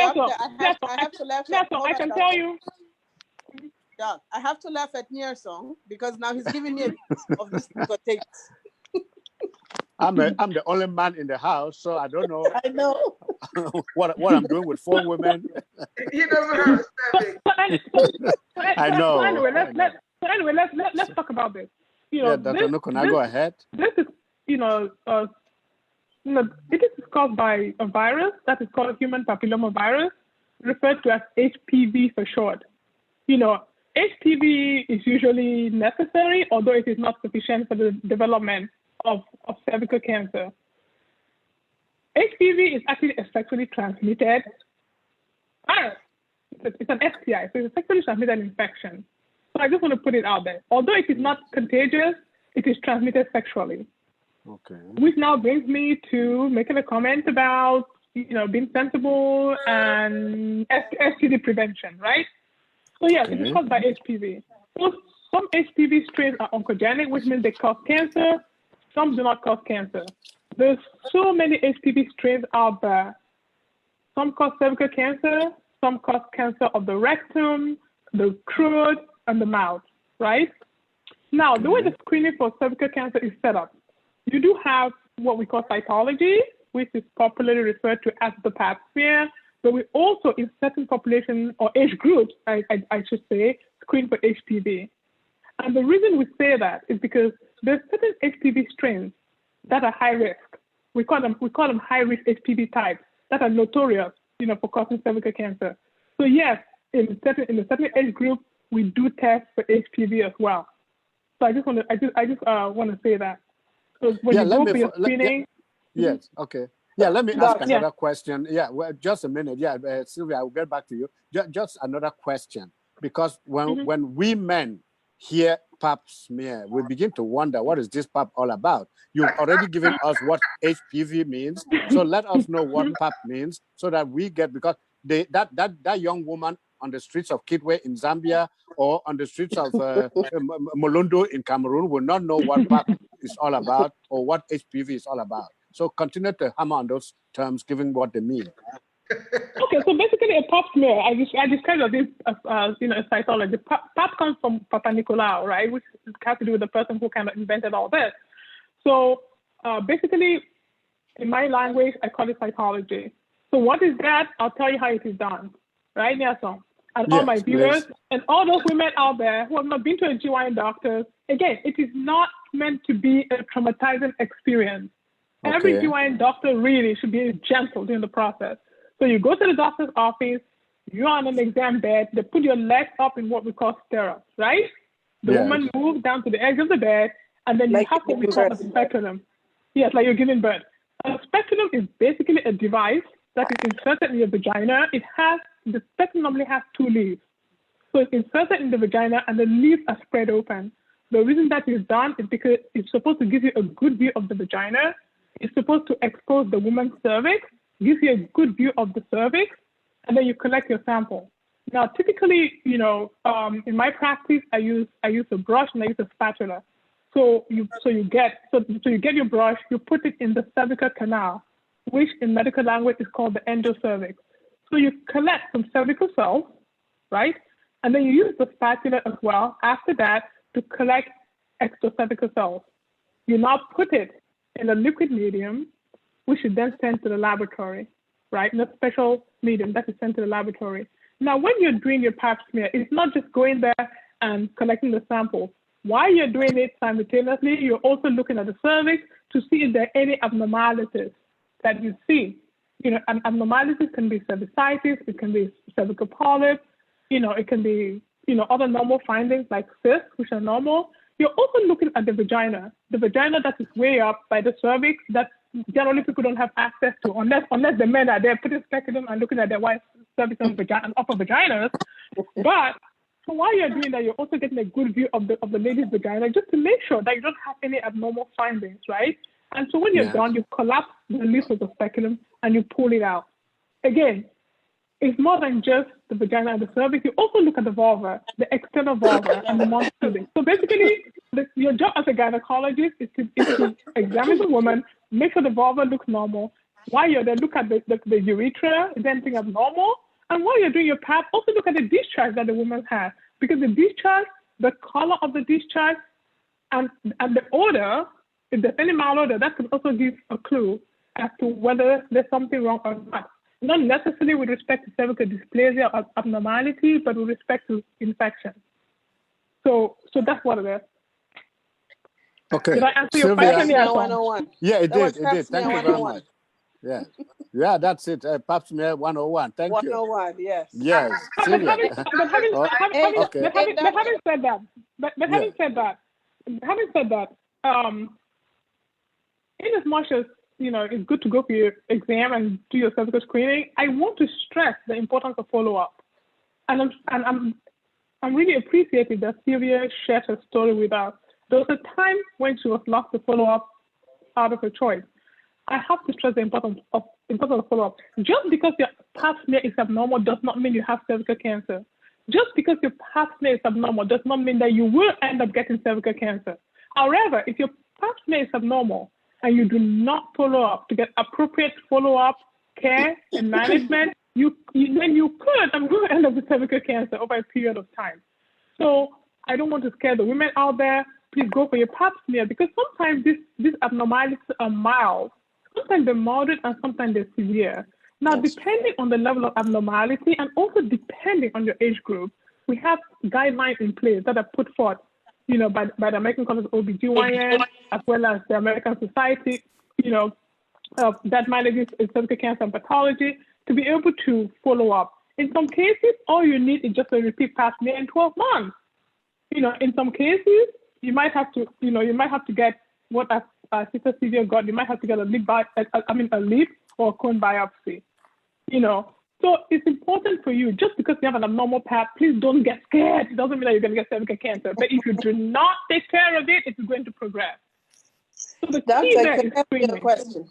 have to laugh at I can tell you. Doc, I have to laugh at Niaso because now he's giving me a piece of this potato. I'm the only man in the house, so I don't know. I know what I'm doing with 4 women. He doesn't have a stomach. I know. So anyway, let's talk about this. Dr. Nukuna, go ahead. This is, it is caused by a virus that is called human papillomavirus, referred to as HPV for short. HPV is usually necessary, although it is not sufficient for the development of cervical cancer. HPV is actually a sexually transmitted virus. it's an STI, so it's a sexually transmitted infection. So I just want to put it out there. Although it is not contagious, it is transmitted sexually. Okay. Which now brings me to making a comment about, being sensible and STD prevention, right? So yes, it is caused by HPV. So some HPV strains are oncogenic, which means they cause cancer. Some do not cause cancer. There's so many HPV strains out there. Some cause cervical cancer, some cause cancer of the rectum, the throat, and the mouth, right? Now, the way the screening for cervical cancer is set up, you do have what we call cytology, which is popularly referred to as the pap smear, but we also, in certain population or age groups, I should say, screen for HPV. And the reason we say that is because there's certain HPV strains that are high risk. We call them high risk HPV types that are notorious, for causing cervical cancer. So yes, in a certain age group, we do test for HPV as well. So I just want to say that. So when you go for your screening. Yes. Okay. Yeah. Let me ask another question. Yeah. Well, just a minute. Yeah, Sylvia, I'll get back to you. Just another question, because when we men hear pap smear, we begin to wonder, what is this pap all about? You've already given us what HPV means, so let us know what pap means, so that we get, because that young woman on the streets of Kitwe in Zambia or on the streets of Molondo in Cameroon will not know what PAP is all about or what HPV is all about. So continue to hammer on those terms, given what they mean. Okay, so basically a pap smear, I described this as a cytology. Pap comes from Papa Nicolau, right, which has to do with the person who kind of invented all this. So basically, in my language, I call it cytology. So what is that? I'll tell you how it is done, right, Nelson? And all my viewers and all those women out there who have not been to a GYN doctor, again, it is not meant to be a traumatizing experience. Okay. Every GYN doctor really should be gentle during the process. So you go to the doctor's office, you're on an exam bed, they put your legs up in what we call stirrups, right? The woman moves down to the edge of the bed, and then you have what we call a speculum. Yes, like you're giving birth. A speculum is basically a device that is inserted in your vagina. The speculum normally has 2 leaves. So it's inserted in the vagina and the leaves are spread open. The reason that is done is because it's supposed to give you a good view of the vagina. It's supposed to expose the woman's cervix, gives you a good view of the cervix, and then you collect your sample. Now, typically, in my practice, I use a brush and I use a spatula. So you get your brush, you put it in the cervical canal, which in medical language is called the endocervix. So you collect some cervical cells, right? And then you use the spatula as well after that to collect extracervical cells. You now put it in a liquid medium, which you then send to the laboratory, right? In a special medium that is sent to the laboratory. Now, when you're doing your pap smear, it's not just going there and collecting the sample. While you're doing it simultaneously, you're also looking at the cervix to see if there are any abnormalities that you see. And abnormalities can be cervicitis, it can be cervical polyp, it can be, other normal findings like cysts, which are normal. You're also looking at the vagina that is way up by the cervix that generally people don't have access to unless the men are there putting speculum and looking at their wife's cervix and upper vaginas. But so while you're doing that, you're also getting a good view of the lady's vagina just to make sure that you don't have any abnormal findings, right? And so when you're done, you collapse the leaves of the speculum and you pull it out. Again, it's more than just the vagina and the cervix. You also look at the vulva, the external vulva, and the non-cervix. So basically, your job as a gynecologist is to examine the woman, make sure the vulva looks normal. While you're there, look at the urethra, is there anything abnormal? And while you're doing your pap, also look at the discharge that the woman has. Because the discharge, the color of the discharge, and the odor, if there's any malodor, that could also give a clue as to whether there's something wrong or not. Not necessarily with respect to cervical dysplasia or abnormality, but with respect to infection. So that's what it is. Okay. Did I answer your Sylvia, question? Yeah, 101. Yeah, it did. Thank you very 101. much. Yeah, that's it. Pap smear 101. Thank you. 101, yes. Yes, Sylvia. Having said that, in as much as it's good to go for your exam and do your cervical screening, I want to stress the importance of follow-up. I'm really appreciative that Sylvia shared her story with us. There was a time when she was lost to follow up out of her choice. I have to stress the importance of follow-up. Just because your pap smear is abnormal does not mean you have cervical cancer. Just because your pap smear is abnormal does not mean that you will end up getting cervical cancer. However, if your pap smear is abnormal and you do not follow up to get appropriate follow-up care and management, then you could and will end up with cervical cancer over a period of time. So I don't want to scare the women out there. Please go for your pap smear, because sometimes these abnormalities are mild. Sometimes they're moderate and sometimes they're severe. Now, depending on the level of abnormality and also depending on your age group, we have guidelines in place that are put forth, by the American College of OBGYN, as well as the American Society, that manages cervical cancer and pathology, to be able to follow up. In some cases, all you need is just a repeat pap smear in 12 months. In some cases, you might have to get what our sister Sylvia got. You might have to get a lip or a cone biopsy. So it's important for you. Just because you have an abnormal pap, please don't get scared. It doesn't mean that you're going to get cervical cancer. But if you do not take care of it, it's going to progress. So the key there is screening. Question.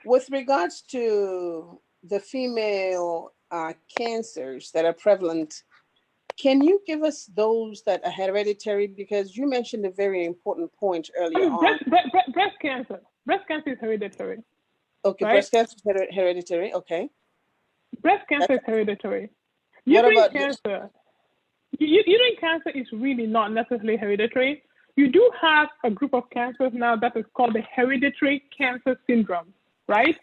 With regards to the female cancers that are prevalent, can you give us those that are hereditary? Because you mentioned a very important point earlier on. Breast cancer. Breast cancer is hereditary. Okay, right? Breast cancer is hereditary. Okay. Breast cancer is hereditary. Uterine cancer. Uterine cancer is really not necessarily hereditary. You do have a group of cancers now that is called the hereditary cancer syndrome, right?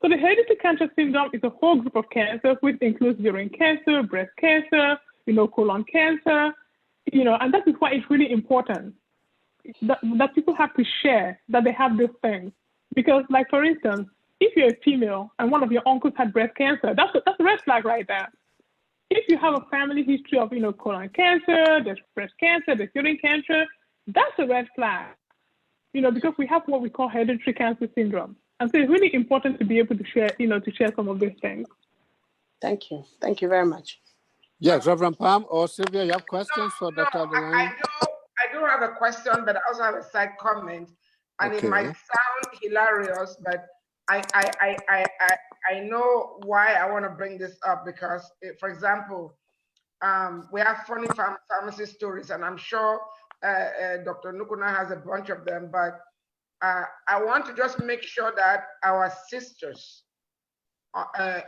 So the hereditary cancer syndrome is a whole group of cancers, which includes uterine cancer, breast cancer, colon cancer, and that is why it's really important that people have to share that they have these things. Because, like, for instance, if you're a female and one of your uncles had breast cancer, that's a red flag right there. If you have a family history of, colon cancer, there's breast cancer, there's uterine cancer, that's a red flag, because we have what we call hereditary cancer syndrome. And so it's really important to be able to share, some of these things. Thank you. Thank you very much. Yes, Reverend Pam or Sylvia, you have questions for Dr. Adeline? I do have a question, but I also have a side comment. And It might sound hilarious, but I know why I want to bring this up, because, for example, we have funny pharmacy stories, and I'm sure Dr. Nukuna has a bunch of them, but I want to just make sure that our sisters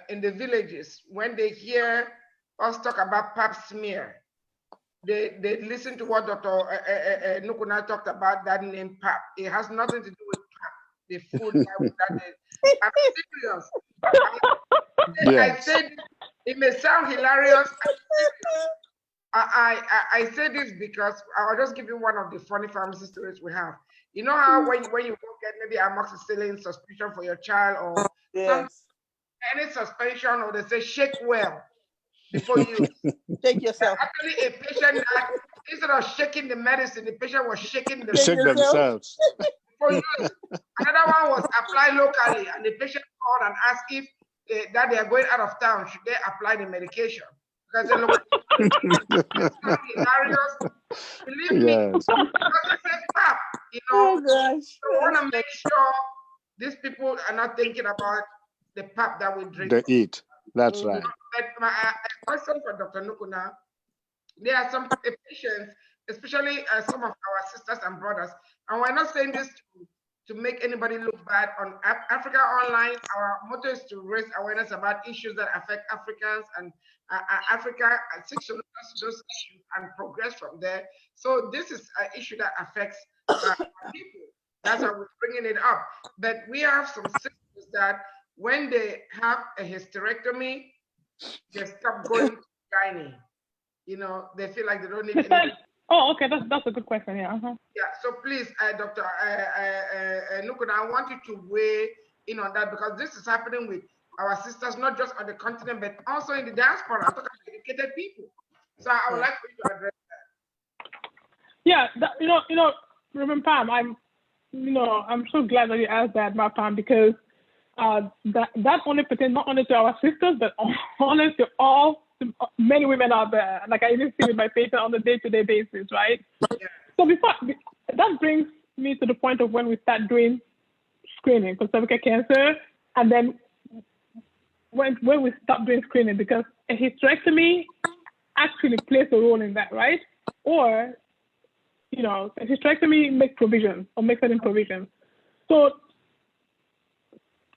in the villages, when they hear us talk about pap smear, they listen to what Dr. Nukuna talked about, that name pap. It has nothing to do with pap, the food that is. I'm serious. I said, it may sound hilarious. I say this because I'll just give you one of the funny pharmacy stories we have. You know how when you go get maybe amoxicillin suspension for your child, or any suspension, or they say shake well before you shake yourself. Actually, a patient that instead of shaking the medicine, the patient was shaking themselves. Before you, another one was apply locally, and the patient called and asked if that they are going out of town, should they apply the medication? Because they look hilarious. Believe me, because it's a pap, Oh gosh. So we want to make sure these people are not thinking about the pap that we drink. They eat. That's right. But my question for Dr. Nukuna, there are some patients, especially some of our sisters and brothers, and we're not saying this to make anybody look bad. On Africa Online, our motto is to raise awareness about issues that affect Africans and Africa, and seek solutions to those issues and progress from there. So this is an issue that affects people. That's why we're bringing it up. But we have some sisters that when they have a hysterectomy, they stop going to gynae. They feel like they don't need any. Oh, okay, that's a good question. Yeah. Yeah. So please, Dr. Nukuna, I want you to weigh in on that, because this is happening with our sisters, not just on the continent, but also in the diaspora. I'm talking about educated people. So I would like for you to address that. Yeah, Reverend Pam, I'm so glad that you asked that, my Pam, because that only pertains not only to our sisters, but only to all many women out there. Like I even see with my patient on a day-to-day basis, right? Yeah. So that brings me to the point of when we start doing screening for cervical cancer, and then when we stop doing screening, because a hysterectomy actually plays a role in that, right? Or, a hysterectomy makes provisions or makes certain provisions. So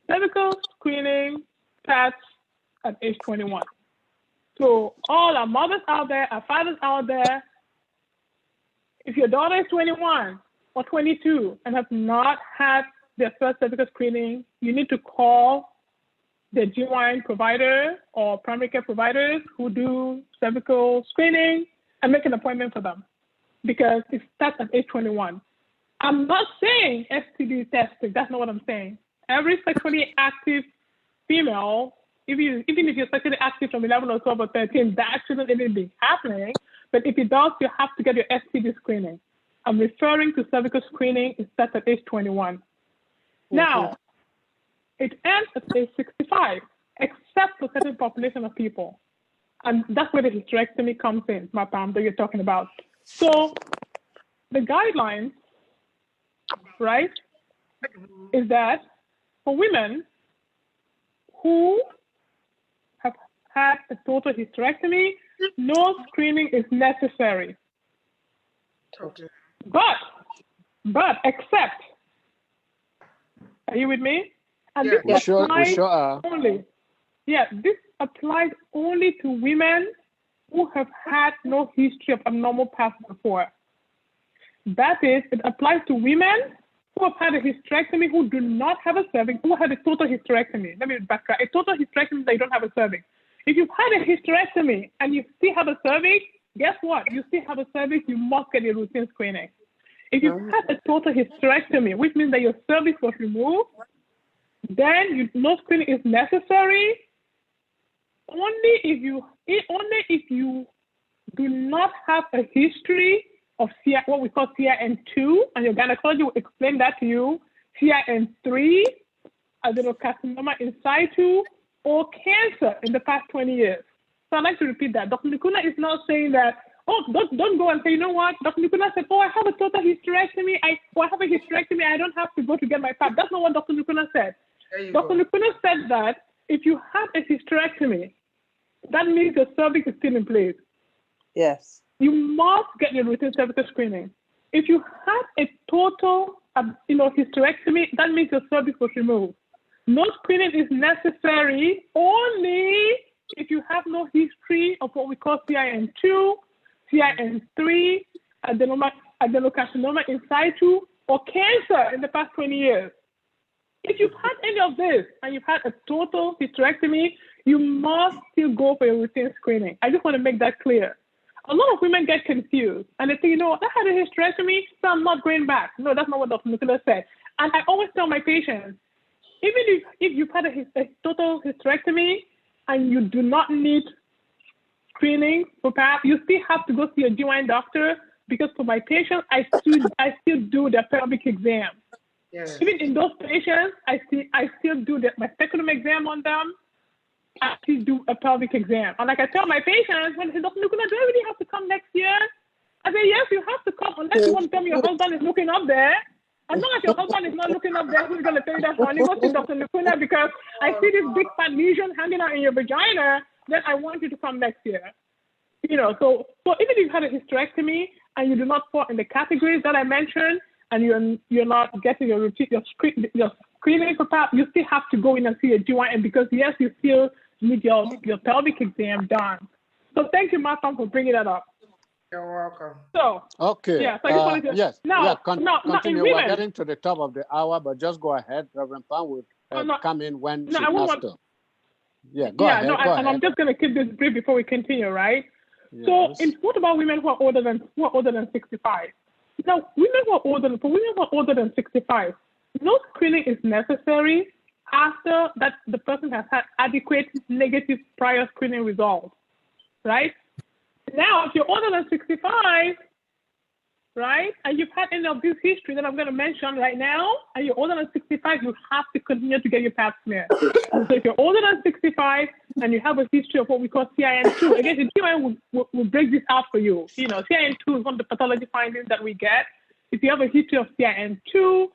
cervical screening starts at age 21. So all our mothers out there, our fathers out there, if your daughter is 21 or 22 and has not had their first cervical screening, you need to call the GYN provider or primary care providers who do cervical screening and make an appointment for them, because it starts at age 21. I'm not saying STD testing, that's not what I'm saying. Every sexually active female, even if you're sexually active from 11 or 12 or 13, that shouldn't even be happening. But if it does, you have to get your STD screening. I'm referring to cervical screening. It starts at age 21. Now, it ends at age 65, except for certain population of people. And that's where the hysterectomy comes in, Mapam, that you're talking about. So the guidelines, right, is that for women who have had a total hysterectomy, no screening is necessary. Okay. But except, are you with me? And Yeah. this We applies sure are. only. Yeah, this applies only to women who have had no history of abnormal past before. That is, it applies to women who have had a hysterectomy who do not have a cervix, who had a total hysterectomy. Let me backtrack. A total hysterectomy, they don't have a cervix. If you've had a hysterectomy and you still have a cervix, guess what? You still have a cervix, you must get a routine screening. If you've had a total hysterectomy, which means that your cervix was removed, then no screening is necessary only if you do not have a history of what we call CIN2, and your gynecologist will explain that to you, CIN3, adenocarcinoma in situ, or cancer in the past 20 years. So I'd like to repeat that. Dr. Nukuna is not saying that, don't go and say, you know what, Dr. Nukuna said, I have a total hysterectomy, I have a hysterectomy, I don't have to go to get my pap. That's not what Dr. Nukuna said. Dr. Nukuna said that if you have a hysterectomy, that means your cervix is still in place. Yes. You must get your routine cervical screening. If you have a total, hysterectomy, that means your cervix was removed. No screening is necessary only if you have no history of what we call CIN2, CIN3, adenocarcinoma in situ, or cancer in the past 20 years. If you've had any of this and you've had a total hysterectomy, you must still go for your routine screening. I just want to make that clear. A lot of women get confused and they think, I had a hysterectomy, so I'm not going back. No, that's not what Dr. Nukula said. And I always tell my patients, even if you've had a total hysterectomy and you do not need screening for PAP, you still have to go see a GYN doctor, because for my patients, I still do their pelvic exam. Yes. Even in those patients, I still do my speculum exam on them. I still do a pelvic exam. And like I tell my patients, when Dr. Nukuna, do I really have to come next year? I say, yes, you have to come, unless you want to tell me your husband is looking up there. As long as your husband is not looking up there, who's going to tell you that, honey, go see Dr. Nukuna, because I see this big fat lesion hanging out in your vagina, then I want you to come next year. So even if you've had a hysterectomy and you do not fall in the categories that I mentioned, and you're not getting your screening for PAP, you still have to go in and see a GYN, because yes, you still need your pelvic exam done. So thank you, Martha, for bringing that up. You're welcome. So okay. Yeah, so I just wanted to, yes. Continue. Women, We're getting to the top of the hour, but just go ahead. Reverend Pan will come in when she has to. Yeah, go ahead. And I'm just going to keep this brief before we continue, right? Yes. So, what about women who are older than 65? Now, for women who are older than 65, no screening is necessary after that the person has had adequate negative prior screening results, right? Now, if you're older than 65, right, and you've had any of this history that I'm going to mention right now, and you're older than 65, you have to continue to get your pap smear. So if you're older than 65, and you have a history of what we call CIN2. Again, the GYN will break this out for you. You know, CIN2 is one of the pathology findings that we get. If you have a history of CIN2,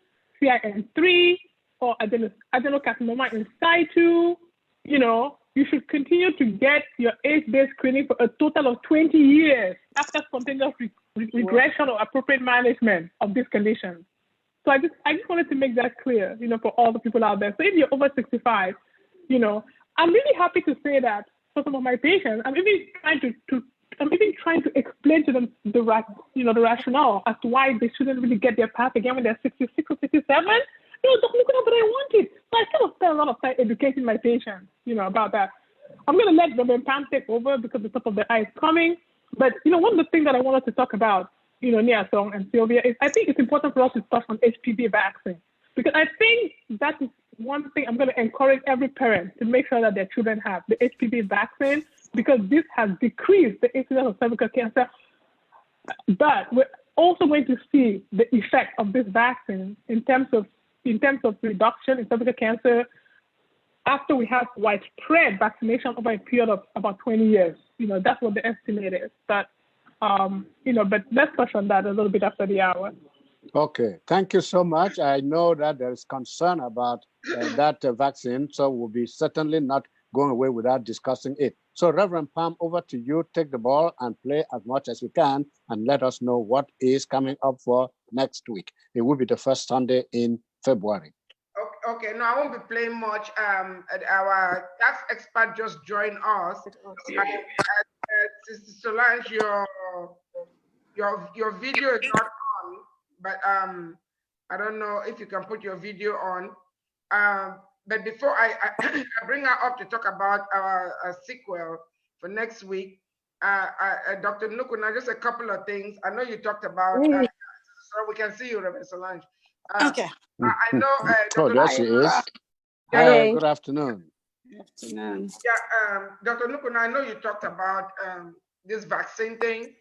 CIN3, or adenocarcinoma in situ, you know, you should continue to get your age-based screening for a total of 20 years after spontaneous regression or appropriate management of this condition. So I just wanted to make that clear, you know, for all the people out there. So if you're over 65, you know, I'm really happy to say that for some of my patients, I'm even trying to explain to them the rationale as to why they shouldn't really get their PAP again when they're 66 or 67. You know, Dr. Nukuna, but I want it. So I kind of spend a lot of time educating my patients, you know, about that. I'm going to let Reverend Pam take over because the top of the eye is coming. But, you know, one of the things that I wanted to talk about, you know, Nia Song and Sylvia, is I think it's important for us to touch on HPV vaccine. Because I think that is one thing I'm going to encourage every parent to make sure that their children have the HPV vaccine, because this has decreased the incidence of cervical cancer. But we're also going to see the effect of this vaccine in terms of reduction in cervical cancer after we have widespread vaccination over a period of about 20 years. You know, that's what the estimate is. But, you know, but let's touch on that a little bit after the hour. Okay, thank you so much. I know that there is concern about that vaccine, so we'll be certainly not going away without discussing it. So Reverend Pam, over to you. Take the ball and play as much as you can and let us know what is coming up for next week. It will be the first Sunday in February. Okay, no, I won't be playing much. Our tax expert just joined us. Sister Solange, your video is not on, but I don't know if you can put your video on. But before I bring her up to talk about our sequel for next week, Dr. Nukuna, just a couple of things. I know you talked about, so we can see you, Reverend Solange. Okay. I know. Oh, there she is. Hey. Good afternoon. Good afternoon. Yeah, Dr. Nukuna, I know you talked about this vaccine thing.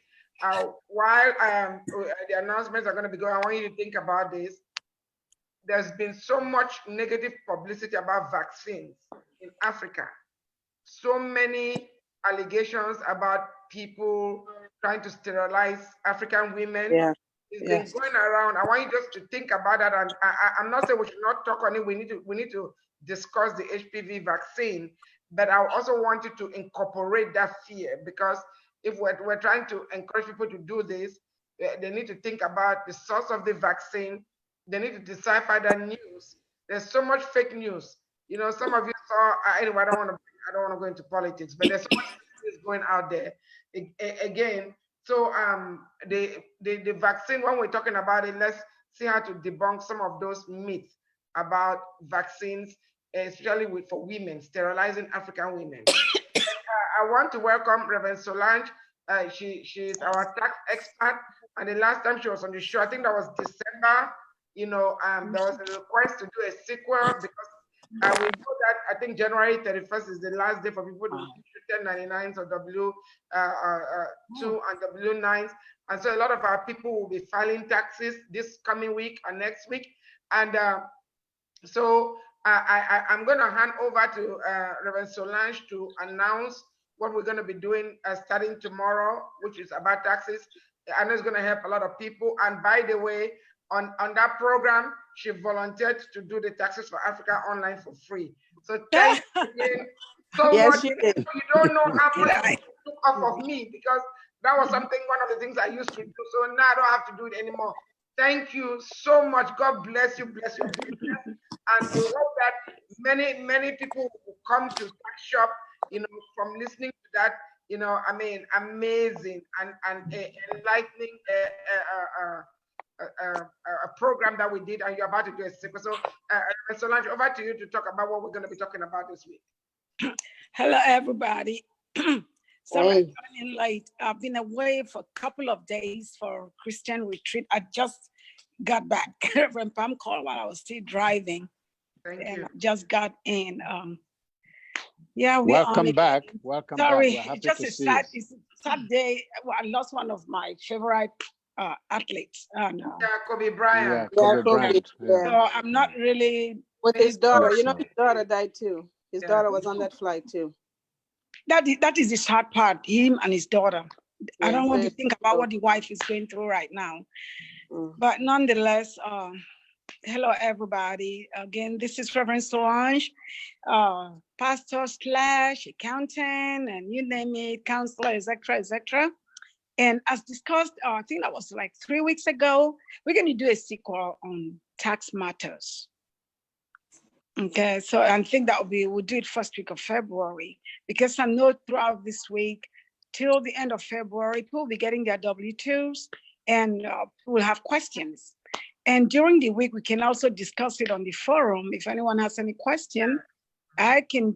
While the announcements are going to be going, I want you to think about this. There's been so much negative publicity about vaccines in Africa. So many allegations about people trying to sterilize African women. Yeah. It's been going around. I want you just to think about that. And I'm not saying we should not talk on it. We need to discuss the HPV vaccine, but I also want you to incorporate that fear, because if we're trying to encourage people to do this, they need to think about the source of the vaccine. They need to decipher the news. There's so much fake news. You know, some of you saw. Anyway, I don't want to go into politics, but there's so much news going out there. Again, so the vaccine. When we're talking about it, let's see how to debunk some of those myths about vaccines, especially for women, sterilizing African women. I want to welcome Reverend Solange. She's our tax expert, and the last time she was on the show, I think that was December. You know, there was a request to do a sequel because we know that I think January 31st is the last day for people to issue 1099s or W2 and W9s. And so a lot of our people will be filing taxes this coming week and next week. And so I'm going to hand over to Reverend Solange to announce what we're going to be doing starting tomorrow, which is about taxes. I know it's going to help a lot of people. And by the way, on that program, she volunteered to do the Taxes for Africa online for free. So thank you again so much. You don't know how much it took off of me, because that was something, one of the things I used to do. So now I don't have to do it anymore. Thank you so much. God bless you, bless you. And we hope that many people will come to that shop, you know, from listening to that, you know, I mean, amazing and enlightening a program that we did, and you're about to do a sequel. So, Solange, over to you to talk about what we're going to be talking about this week. Hello, everybody. Sorry, I'm running late. I've been away for a couple of days for Christian retreat. I just got back. Reverend Pam called while I was still driving. Thank and you. I just got in. Yeah, welcome back. Welcome Sorry, back. We're happy just to a see sad, you. it's a sad day. Well, I lost one of my favorite athletes. Yeah, Kobe Bryant. Yeah, Kobe Bryant. Yeah. So I'm not really With his daughter, you know, personal. his daughter died too. His daughter was on that flight too. That is the sad part, him and his daughter. I don't want to Yes. think about what the wife is going through right now. Mm. But nonetheless, hello, everybody. Again, this is Reverend Solange, pastor / accountant, and you name it, counselor, etc., etc. And as discussed, I think that was like 3 weeks ago, we're going to do a sequel on tax matters. Okay, so I think we'll do it first week of February, because I know throughout this week, till the end of February, people will be getting their W-2s and we'll have questions. And during the week, we can also discuss it on the forum. If anyone has any question, I can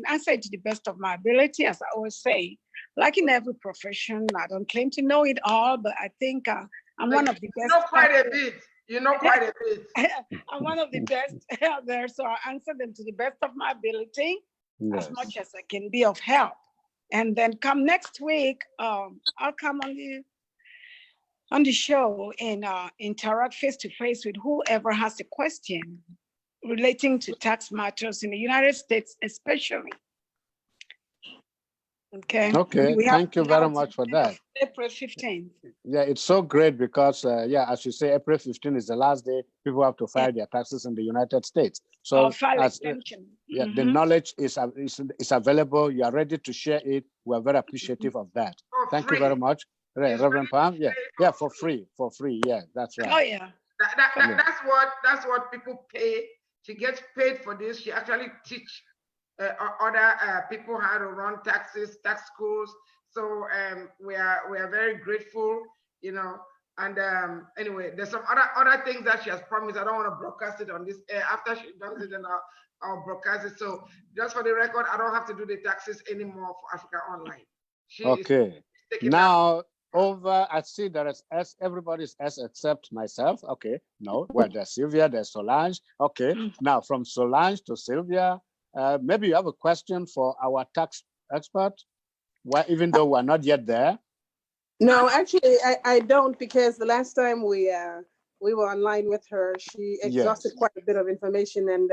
answer it to the best of my ability, as I always say. Like in every profession, I don't claim to know it all, but I think I'm one of the best. You know quite a bit. You know quite a bit. I'm one of the best out there, so I answer them to the best of my ability, Yes. as much as I can be of help. And then come next week, I'll come on the show and interact face-to-face with whoever has a question relating to tax matters in the United States, especially. Okay. Okay, thank you very much for that. April 15th. Yeah, it's so great because, as you say, April 15th is the last day people have to file their taxes in the United States. So, the knowledge is available. You are ready to share it. We are very appreciative of that. Thank you very much, Reverend Pam. Yeah, for free. Yeah, that's right. Oh yeah. That's what people pay. She gets paid for this. She actually teach other people how to run tax schools. So we are very grateful, you know. And anyway, there's some other things that she has promised. I don't want to broadcast it on this air. After she does it, then I'll broadcast it. So just for the record, I don't have to do the taxes anymore for Africa Online. Okay. Now I see there is everybody's S except myself. Okay. No. Well, there's Sylvia. There's Solange. Okay. Now from Solange to Sylvia. Maybe you have a question for our tax expert, even though we're not yet there. No, actually, I don't, because the last time we were online with her, she exhausted quite a bit of information, and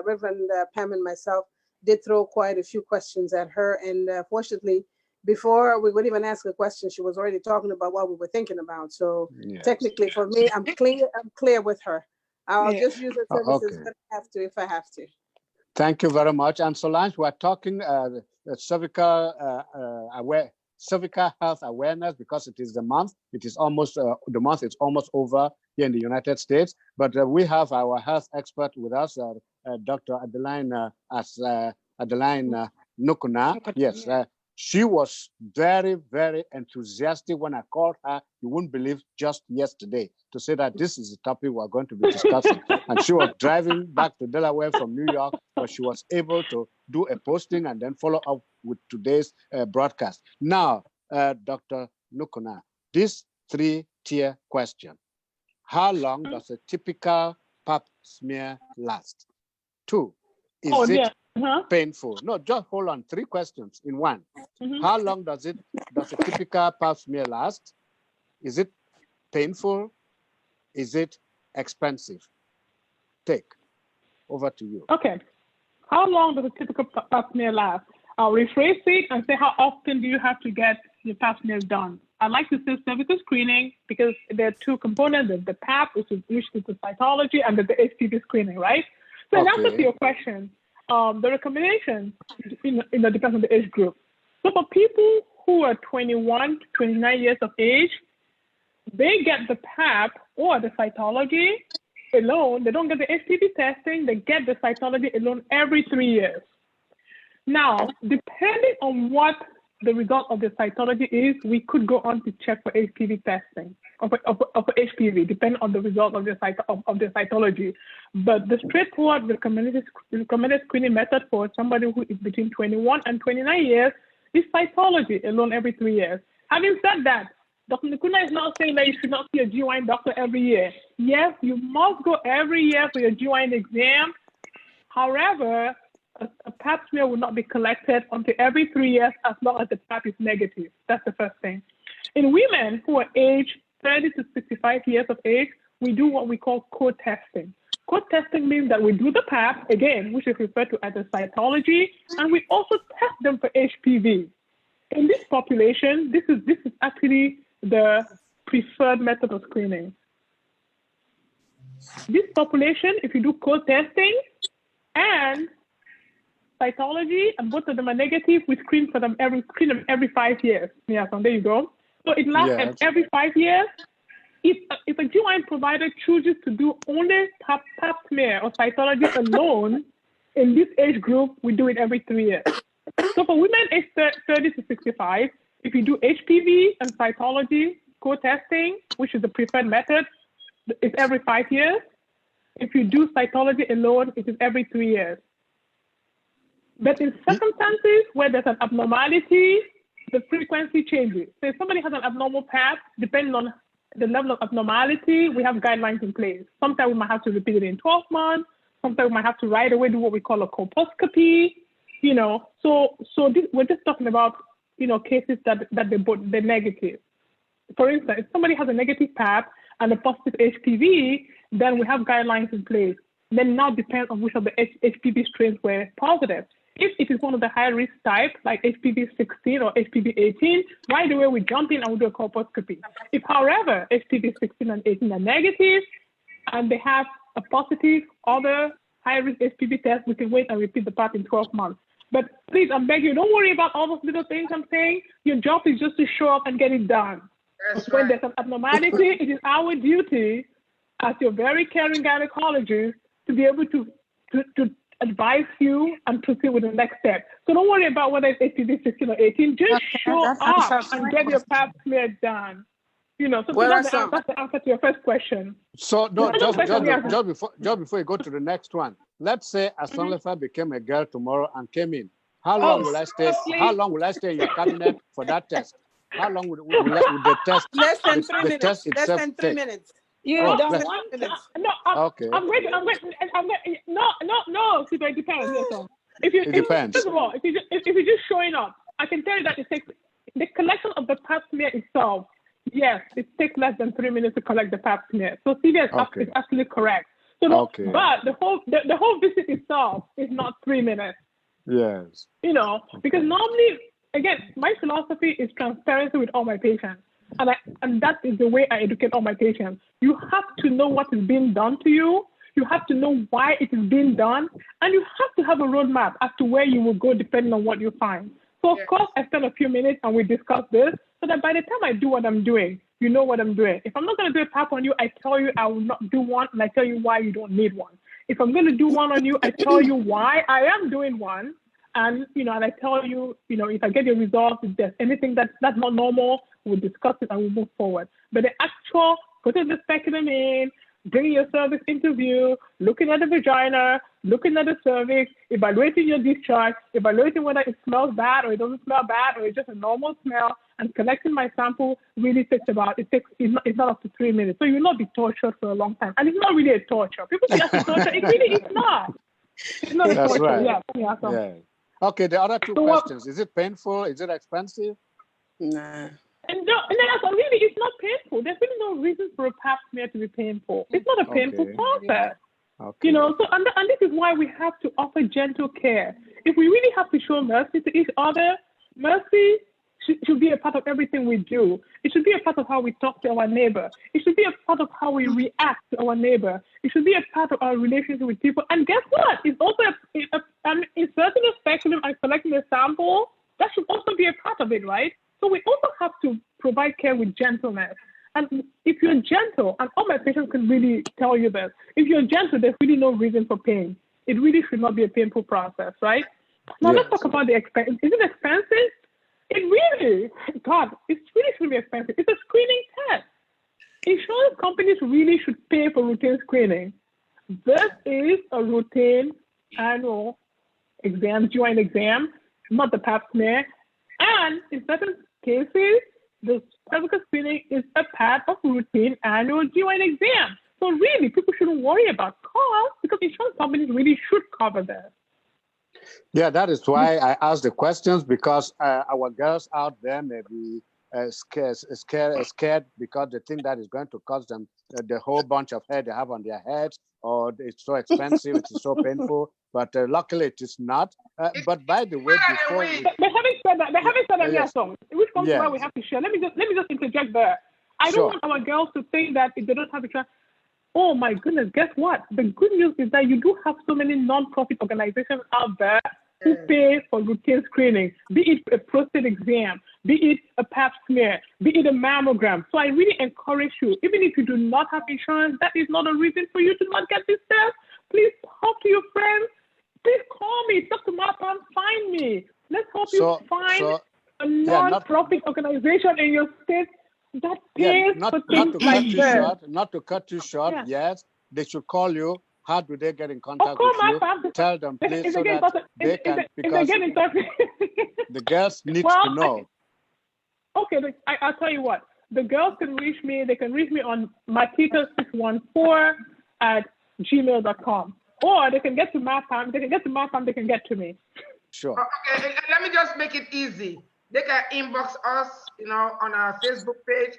Reverend Pam and myself did throw quite a few questions at her. And fortunately, before we would even ask a question, she was already talking about what we were thinking about. So technically, for me, I'm clear with her. I'll just use her services if I have to. Thank you very much. And Solange, we're talking cervical health awareness, because it is the month. It is almost the month is almost over here in the United States. But we have our health expert with us, Dr. Adeline Nukuna. Yes, she was very, very enthusiastic when I called her. You wouldn't believe, just yesterday, to say that this is the topic we're going to be discussing. And she was driving back to Delaware from New York, but she was able to do a posting and then follow up with today's broadcast. Now, Dr. Nukuna, this 3-tier question: how long does a typical pap smear last? 2, is it painful? No, just hold on. 3 questions in one. How long does a typical pap smear last? Is it painful? Is it expensive? Take over to you. Okay. How long does a typical pap smear last? I'll rephrase it and say, how often do you have to get your pap smear done? I like to say cervical screening, because there are 2 components: there's the pap, which is the cytology, and the HPV screening, right? So in answer to your question, the recommendation depends on the age group. So for people who are 21 to 29 years of age, they get the pap or the cytology alone. They don't get the HPV testing. They get the cytology alone every 3 years. Now, depending on what the result of the cytology is, we could go on to check for HPV testing, of HPV, depending on the result of the cytology. But the straightforward recommended screening method for somebody who is between 21 and 29 years is cytology alone every 3 years. Having said that, Dr. Nukuna is not saying that you should not see a GYN doctor every year. Yes, you must go every year for your GYN exam. However, a pap smear will not be collected until every 3 years, as long as the pap is negative. That's the first thing. In women who are aged 30 to 65 years of age, we do what we call co-testing. Co-testing means that we do the pap, again, which is referred to as a cytology, and we also test them for HPV. In this population, this is actually the preferred method of screening. This population, if you do co-testing and cytology, and both of them are negative, we screen them every 5 years. Yeah, so there you go. So it lasts every 5 years. If a GYN provider chooses to do only pap smear or cytology alone in this age group, we do it every 3 years. So for women aged 30 to 65, if you do HPV and cytology co-testing, which is the preferred method, it's every 5 years. If you do cytology alone, it is every 3 years. But in circumstances where there's an abnormality, the frequency changes. So if somebody has an abnormal pap, depending on the level of abnormality, we have guidelines in place. Sometimes we might have to repeat it in 12 months. Sometimes we might have to right away do what we call a colposcopy. You know, so we're just talking about, you know, cases that they're negative. For instance, if somebody has a negative pap and a positive HPV, then we have guidelines in place. Then now depends on which of the HPV strains were positive. If it is one of the high risk types, like HPV 16 or HPV 18, right away we jump in and we do a colposcopy. If, however, HPV 16 and 18 are negative and they have a positive other high risk HPV test, we can wait and repeat the pap in 12 months. But please, I beg you, don't worry about all those little things I'm saying. Your job is just to show up and get it done. When there's an abnormality, it is our duty as your very caring gynecologist to be able to advise you and proceed with the next step. So don't worry about whether it's HPV 16 or 18. Just show up and get your pap smear done. You know, so that's the answer to your first question. So no, just before you go to the next one, let's say Asonglefac became a girl tomorrow and came in. How long will I stay? How long will I stay in your cabinet for that test? How long would the test? Less than 3 minutes. Test Less than 3 minutes. You don't want Okay. I'm going. No. See, it depends. It depends. First of all, if you're just showing up, I can tell you that it takes the collection of the pap smear itself. Yes, it takes less than 3 minutes to collect the pap smear. So Sylvia is absolutely correct. So but the whole visit itself is not 3 minutes. Yes. You know, because normally, again, my philosophy is transparency with all my patients. And that is the way I educate all my patients. You have to know what is being done to you. You have to know why it is being done. And you have to have a roadmap as to where you will go depending on what you find. So, of course, I spend a few minutes and we discuss this so that by the time I do what I'm doing, you know what I'm doing. If I'm not going to do a pap on you, I tell you I will not do one, and I tell you why you don't need one. If I'm going to do one on you, I tell you why I am doing one. And, you know, and I tell you, you know, if I get your results, if there's anything that's not normal, we'll discuss it and we'll move forward. But the actual putting the speculum in, bringing your cervix into view, looking at the vagina, looking at the cervix, evaluating your discharge, evaluating whether it smells bad or it doesn't smell bad or it's just a normal smell, and collecting my sample really takes it's not up to 3 minutes. So you'll not be tortured for a long time. And it's not really a torture. People think that's a torture. It really is not. It's not a torture. Right. Yeah. Okay, the other two questions. Is it painful? Is it expensive? Nah. And really, it's not painful. There's really no reason for a pap smear to be painful. It's not a painful process. Okay. You know, so and this is why we have to offer gentle care. If we really have to show mercy to each other, mercy should be a part of everything we do. It should be a part of how we talk to our neighbor. It should be a part of how we react to our neighbor. It should be a part of our relationship with people. And guess what? It's also inserting a speculum and collecting a sample. That should also be a part of it, right? So we also have to provide care with gentleness. And if you're gentle, and all my patients can really tell you this, if you're gentle, there's really no reason for pain. It really should not be a painful process, right? Now let's talk about the expense. Is it expensive? It really shouldn't be expensive. It's a screening test. Insurance companies really should pay for routine screening. This is a routine annual exam, GYN exam, not the pap smear. And in certain cases, the cervical screening is a part of routine annual GYN exam. So really, people shouldn't worry about cost because insurance companies really should cover this. Yeah, that is why I asked the questions, because our girls out there may be scared because they think that is going to cost them the whole bunch of hair they have on their heads, or it's so expensive, it is so painful. But luckily, it is not. But by the way, before they haven't said that, yes. So which comes to Yes. why we have to share. Let me just interject there. I don't want our girls to think that if they don't have a chance. Oh my goodness, guess what? The good news is that you do have so many non-profit organizations out there who pay for routine screening, be it a prostate exam, be it a pap smear, be it a mammogram. So I really encourage you, even if you do not have insurance, that is not a reason for you to not get this test. Please talk to your friends. Please call me, talk to my mom, find me. Let's help you find a non-profit organization in your state that pays for things like this. Not to cut you short, yes, they should call you. How do they get in contact with you? Tell them, please, so that they can, because the girls need to know. I'll tell you what. The girls can reach me. They can reach me on matita614@gmail.com. Or they can get to MAPAM. They can get to MAPAM. They can get to me. Sure. Okay, let me just make it easy. They can inbox us, on our Facebook page.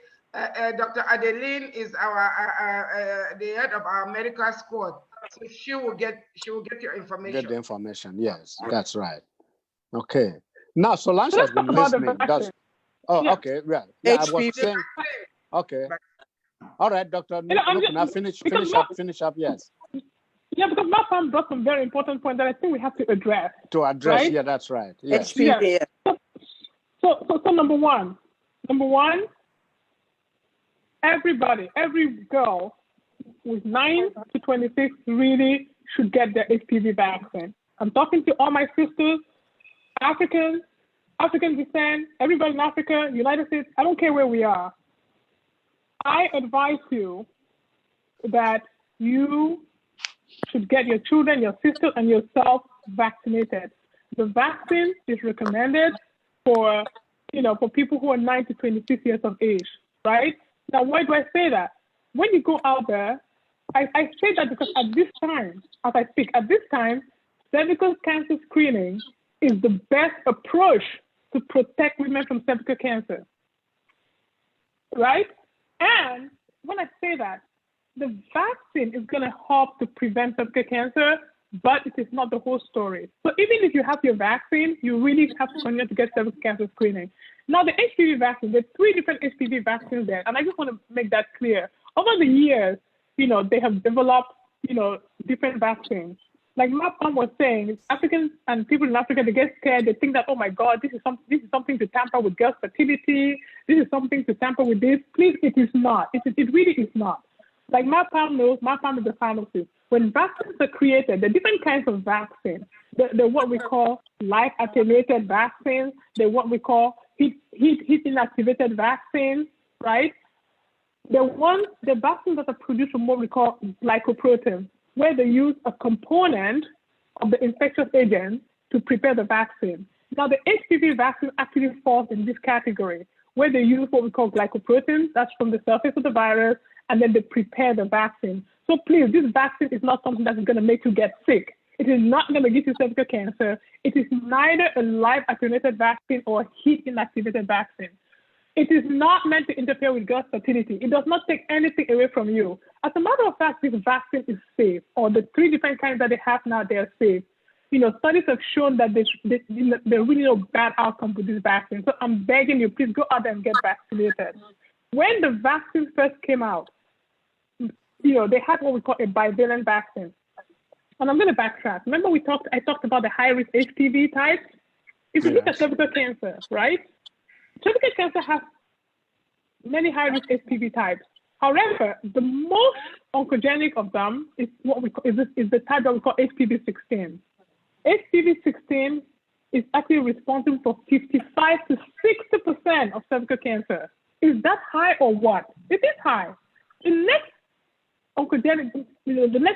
Dr. Adeline is the head of our medical squad, so she will get your information. Get the information. Yes, that's right. Okay. Now, Solange has been listening. Okay. Well, yeah, I was saying. Okay. All right, Dr. Nukuna, finish up. Yes. Yeah, because MAPAM brought some very important points that I think we have to address. Right? Yeah, that's right. Yes. HPV. So number one, every girl with 9 to 26 really should get their HPV vaccine. I'm talking to all my sisters, African descent, everybody in Africa, United States, I don't care where we are. I advise you that you should get your children, your sister, and yourself vaccinated. The vaccine is recommended for people who are 9 to 26 years of age, right? Now, why do I say that? When you go out there, I say that because at this time, cervical cancer screening is the best approach to protect women from cervical cancer, right? And when I say that, the vaccine is going to help to prevent cervical cancer, but it is not the whole story. So even if you have your vaccine, you really have to continue to get cervical cancer screening. Now, the HPV vaccine, there's 3 different HPV vaccines there, and I just want to make that clear. Over the years, they have developed, different vaccines. Like Mapam was saying, Africans and people in Africa, they get scared. They think that, oh my God, this is something to tamper with girls' fertility. This is something to tamper with this. Please, it is not. It really is not. Like Mapam knows, Mapam is a pharmacist. When vaccines are created, there are different kinds of vaccines. They're what we call live attenuated vaccines. They're what we call heat inactivated vaccines, right? The vaccines that are produced from what we call glycoproteins, where they use a component of the infectious agent to prepare the vaccine. Now, the HPV vaccine actually falls in this category, where they use what we call glycoproteins, that's from the surface of the virus, and then they prepare the vaccine. So please, this vaccine is not something that's going to make you get sick. It is not going to give you cervical cancer. It is neither a live attenuated vaccine or a heat inactivated vaccine. It is not meant to interfere with girls' fertility. It does not take anything away from you. As a matter of fact, this vaccine is safe, or the 3 different kinds that they have now, they are safe. Studies have shown that there really no bad outcome with this vaccine. So I'm begging you, please go out there and get vaccinated. When the vaccine first came out, they had what we call a bivalent vaccine. And I'm going to backtrack. Remember I talked about the high-risk HPV types? If you look at cervical cancer, right? Cervical cancer has many high-risk HPV types. However, the most oncogenic of them is the type that we call HPV-16. HPV-16 is actually responsible for 55 to 60% of cervical cancer. Is that high or what? It is high. The next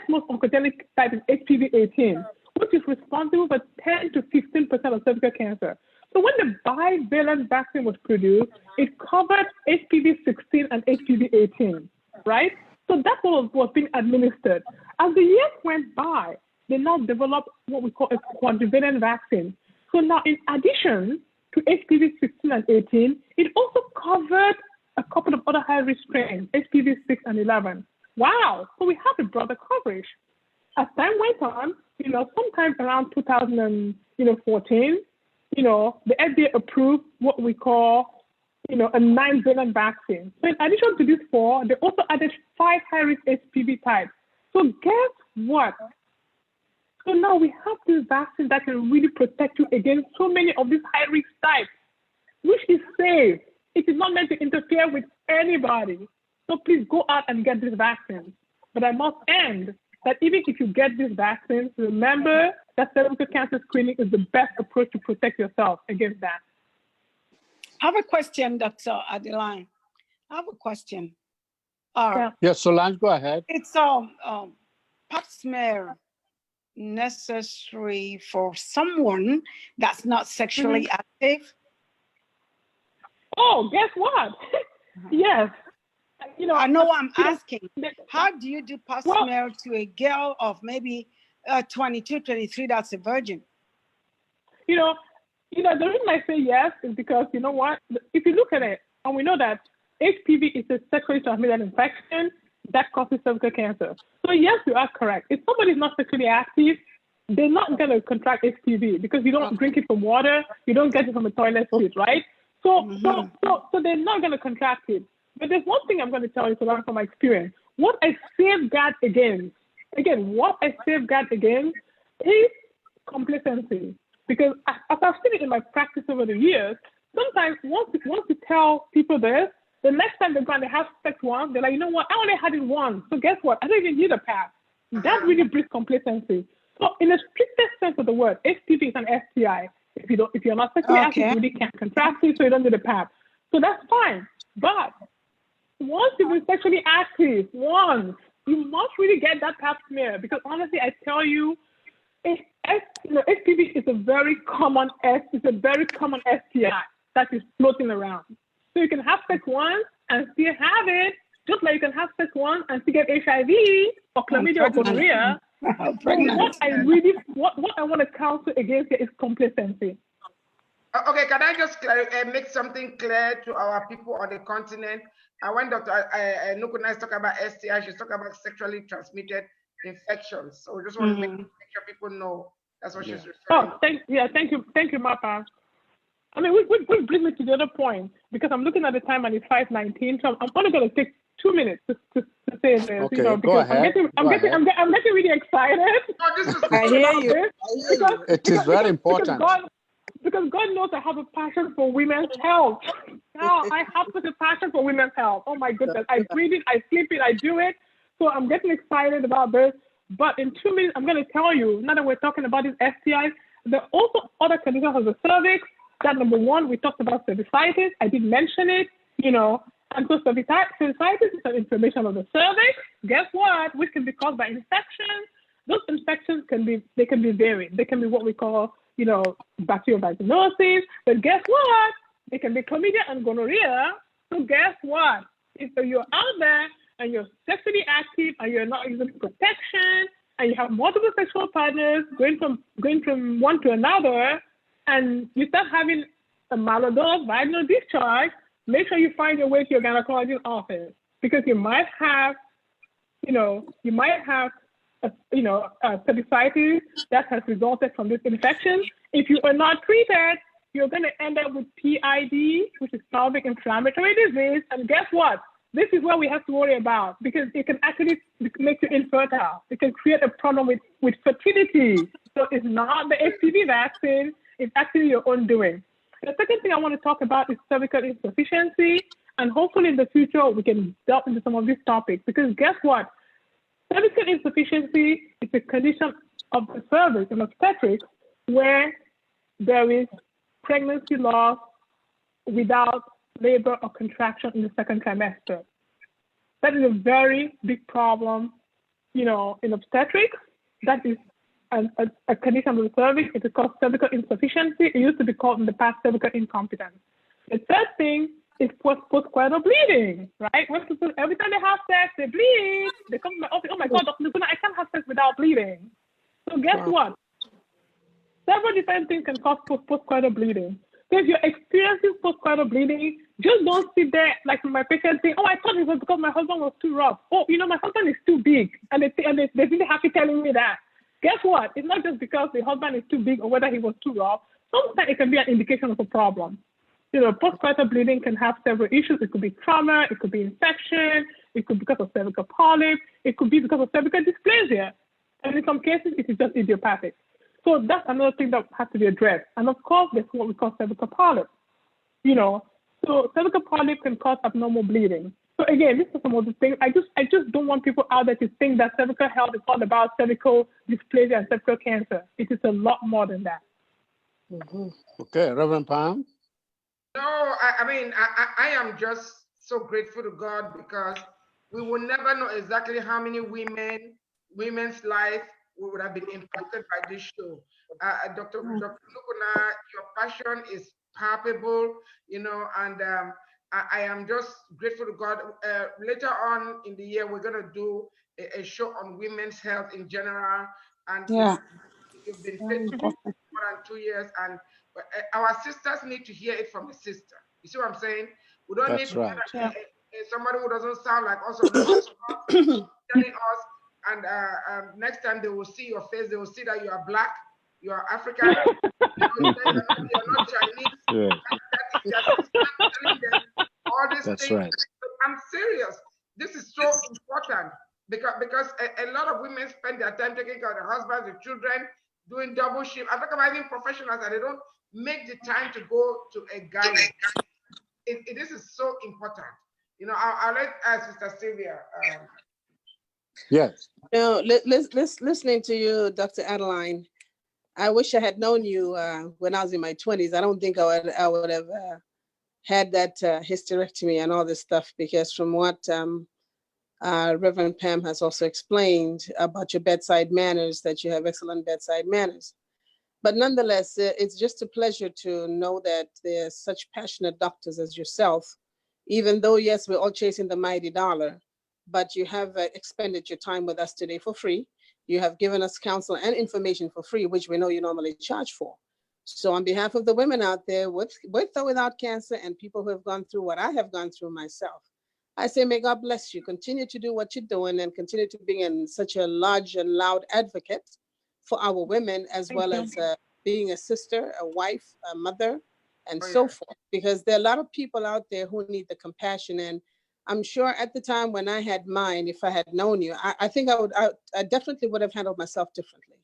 most oncogenic type is HPV-18, which is responsible for 10 to 15% of cervical cancer. So when the bivalent vaccine was produced, it covered HPV-16 and HPV-18, right? So that's what was being administered. As the years went by, they now developed what we call a quadrivalent vaccine. So now, in addition to HPV 16 and 18, it also covered a couple of other high-risk strains, HPV 6 and 11. Wow, so we have a broader coverage. As time went on, sometime around 2014, the FDA approved what we call, a 9-valent vaccine. So in addition to these 4, they also added 5 high-risk HPV types. So guess what? So now we have this vaccine that can really protect you against so many of these high-risk types, which is safe. It is not meant to interfere with anybody. So please go out and get this vaccine. But I must end that even if you get this vaccine, remember that cervical cancer screening is the best approach to protect yourself against that. I have a question, Dr. Adeline. I have a question. Yes, Solange, go ahead. It's pap smear necessary for someone that's not sexually active? Oh, guess what? Yes. I know I'm asking. How do you do pap smear to a girl of maybe 22, 23 that's a virgin? The reason I say yes is because, you know what? If you look at it, and we know that HPV is a sexually transmitted infection that causes cervical cancer. So yes, you are correct. If somebody is not sexually active, they're not going to contract HPV because you don't drink it from water, you don't get it from a toilet seat, right? So they're not going to contract it. But there's one thing I'm going to tell you to learn from my experience. What I safeguard against is complacency. Because as I've seen it in my practice over the years, sometimes once you tell people this, the next time they're going to have sex once, they're like, you know what, I only had it once. So guess what? I don't even need a pap. That really breeds complacency. So in the strictest sense of the word, HPV is an STI. If you're not sexually active, you really can't contract it, so you don't need a pap. So that's fine. But once you've been sexually active, you must really get that pap smear because honestly, I tell you, HPV is a very common STI that is floating around. So you can have sex once and still have it, just like you can have sex once and still get HIV or chlamydia or gonorrhea. What I want to counsel against here is complacency. Okay, can I just make something clear to our people on the continent? When Dr. Nukuna is talking about STI, she's talking about sexually transmitted infections. So we just want to make sure people know that's what she's referring to. Thank you, Mapa. I mean, we bring me to the other point because I'm looking at the time and it's 5:19, so I'm only going to take 2 minutes to say this. Okay, because go ahead. I'm getting really excited. I hear you. It is very important. Because God knows I have a passion for women's health. Now I have such a passion for women's health. Oh my goodness. I breathe it, I sleep it, I do it. So I'm getting excited about this. But in 2 minutes, I'm going to tell you, now that we're talking about these STIs, there are also other conditions of the cervix. That number one, we talked about cervicitis. I did mention it, And so cervicitis is an inflammation of the cervix. Guess what? Which can be caused by infections. Those infections can be varied. They can be what we call, bacterial vaginosis. But guess what? They can be chlamydia and gonorrhea. So guess what? If you're out there and you're sexually active and you're not using protection and you have multiple sexual partners going from one to another, and you start having a malodorous vaginal discharge, make sure you find your way to your gynecologist's office because you might have a cervicitis that has resulted from this infection. If you are not treated, you're going to end up with PID, which is pelvic inflammatory disease. And guess what? This is what we have to worry about because it can actually make you infertile. It can create a problem with fertility. So it's not the HPV vaccine. It's actually your own doing. The second thing I want to talk about is cervical insufficiency. And hopefully in the future, we can delve into some of these topics because guess what? Cervical insufficiency is a condition of the cervix in obstetrics where there is pregnancy loss without labor or contraction in the second trimester. That is a very big problem, in obstetrics. That is a condition of the cervix. It is called cervical insufficiency. It used to be called in the past cervical incompetence. The third thing is postcoital bleeding, right? When people, every time they have sex, they bleed. They come to my office, oh my God, Dr. Nukuna, I can't have sex without bleeding. So guess what? Several different things can cause postcoital bleeding. So if you're experiencing postpartum bleeding, just don't sit there like my patient saying, oh, I thought it was because my husband was too rough. Oh, my husband is too big. And they're really happy telling me that. Guess what? It's not just because the husband is too big or whether he was too rough. Sometimes it can be an indication of a problem. Postpartum bleeding can have several issues. It could be trauma, it could be infection, it could be because of cervical polyp, it could be because of cervical dysplasia. And in some cases, it is just idiopathic. So that's another thing that has to be addressed. And of course, there's what we call cervical polyp. So cervical polyp can cause abnormal bleeding. So again, this is some of the things. I just don't want people out there to think that cervical health is all about cervical dysplasia and cervical cancer. It is a lot more than that. Mm-hmm. Okay, Reverend Pam. No, I am just so grateful to God because we will never know exactly how many women's life would have been impacted by this show. Dr. Nukuna, your passion is palpable, and I am just grateful to God. Later on in the year, we're going to do a show on women's health in general. And you've been faithful for more than 2 years. And our sisters need to hear it from a sister. You see what I'm saying? We don't need somebody who doesn't sound like us telling us. And next time they will see your face, they will see that you are Black, you are African, you're not Chinese. Yeah. That is telling them all these things. Right. I'm serious. This is so important because a lot of women spend their time taking care of their husbands, their children, doing double shift. I'm talking about even professionals and they don't make the time to go to a gynae. This is so important. I'll let Sister Sylvia. Yes. Listening to you, Dr. Adeline, I wish I had known you when I was in my 20s. I don't think I would have had that hysterectomy and all this stuff, because from what Reverend Pam has also explained about your bedside manners, that you have excellent bedside manners. But nonetheless, it's just a pleasure to know that there's such passionate doctors as yourself, even though, yes, we're all chasing the mighty dollar, but you have expended your time with us today for free. You have given us counsel and information for free, which we know you normally charge for. So on behalf of the women out there with or without cancer and people who have gone through what I have gone through myself, I say, may God bless you. Continue to do what you're doing and continue to be in such a large and loud advocate for our women, as well as being a sister, a wife, a mother, and so forth. Because there are a lot of people out there who need the compassion. And I'm sure at the time when I had mine, if I had known you, I think I definitely would have handled myself differently.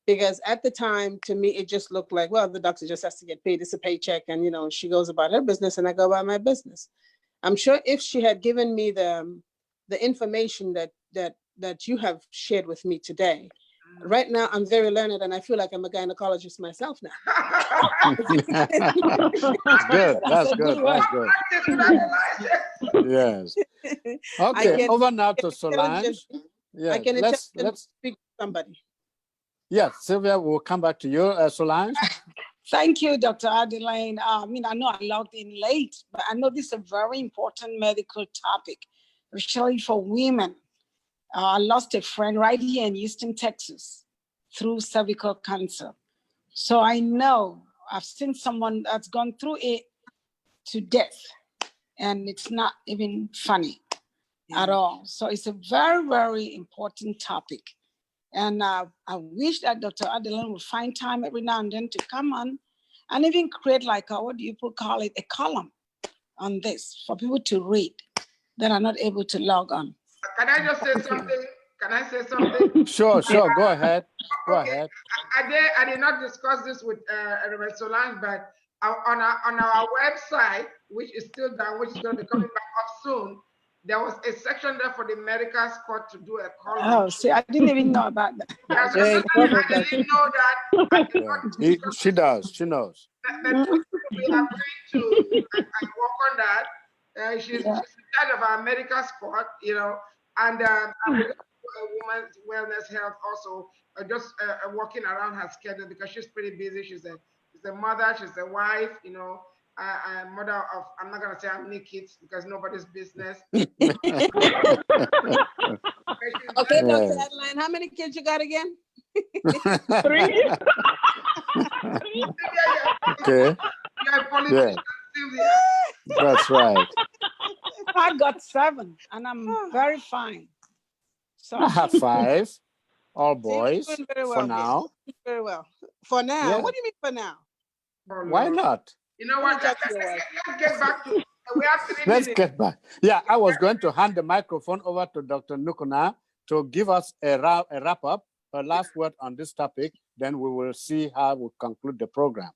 Because at the time, to me, it just looked like, well, the doctor just has to get paid. It's a paycheck. And, she goes about her business and I go about my business. I'm sure if she had given me the information that you have shared with me today, right now I'm very learned and I feel like I'm a gynecologist myself now. That's good. Yes. Okay, over now to Solange. I can let's speak to somebody. Yes, Sylvia, we'll come back to you. Solange. Thank you, Dr. Adeline. I know I logged in late, but I know this is a very important medical topic, especially for women. I lost a friend right here in Houston, Texas, through cervical cancer. So I know I've seen someone that's gone through it to death, and it's not even funny at all. So it's a very, very important topic. And I wish that Dr. Adeline would find time every now and then to come on and even create like what do you call it, a column on this for people to read that are not able to log on. Can I just say something? Can I say something? Sure. Go ahead. Go ahead. I did not discuss this with Reverend Solange, but on our website, which is still down, which is going to be coming back up soon, there was a section there for the medical squad to do a column. Oh, see, I didn't even know about that. I didn't know that. She does. She knows. We are going to work on that. She's in charge of our medical squad, and I'm going to do a woman's wellness health also, just working around her schedule because she's pretty busy. She's a mother, she's a wife, I'm mother of, I'm not gonna say how many kids because nobody's business. Okay, Dr. Adeline, how many kids you got again? 3. Okay. You're a politician, Sylvia. That's right. I got 7, and I'm very fine. So I have 5, all See, boys, you're doing very for well here. now. Very well. For now. Yeah. What do you mean for now? Oh, Why Lord. not? You know Let me what? talk to your wife. Let's get back to. We have 3 Let's minutes. get back. Yeah, I was going to hand the microphone over to Dr. Nukuna to give us a wrap up, a last word on this topic. Then we will see how we conclude the program.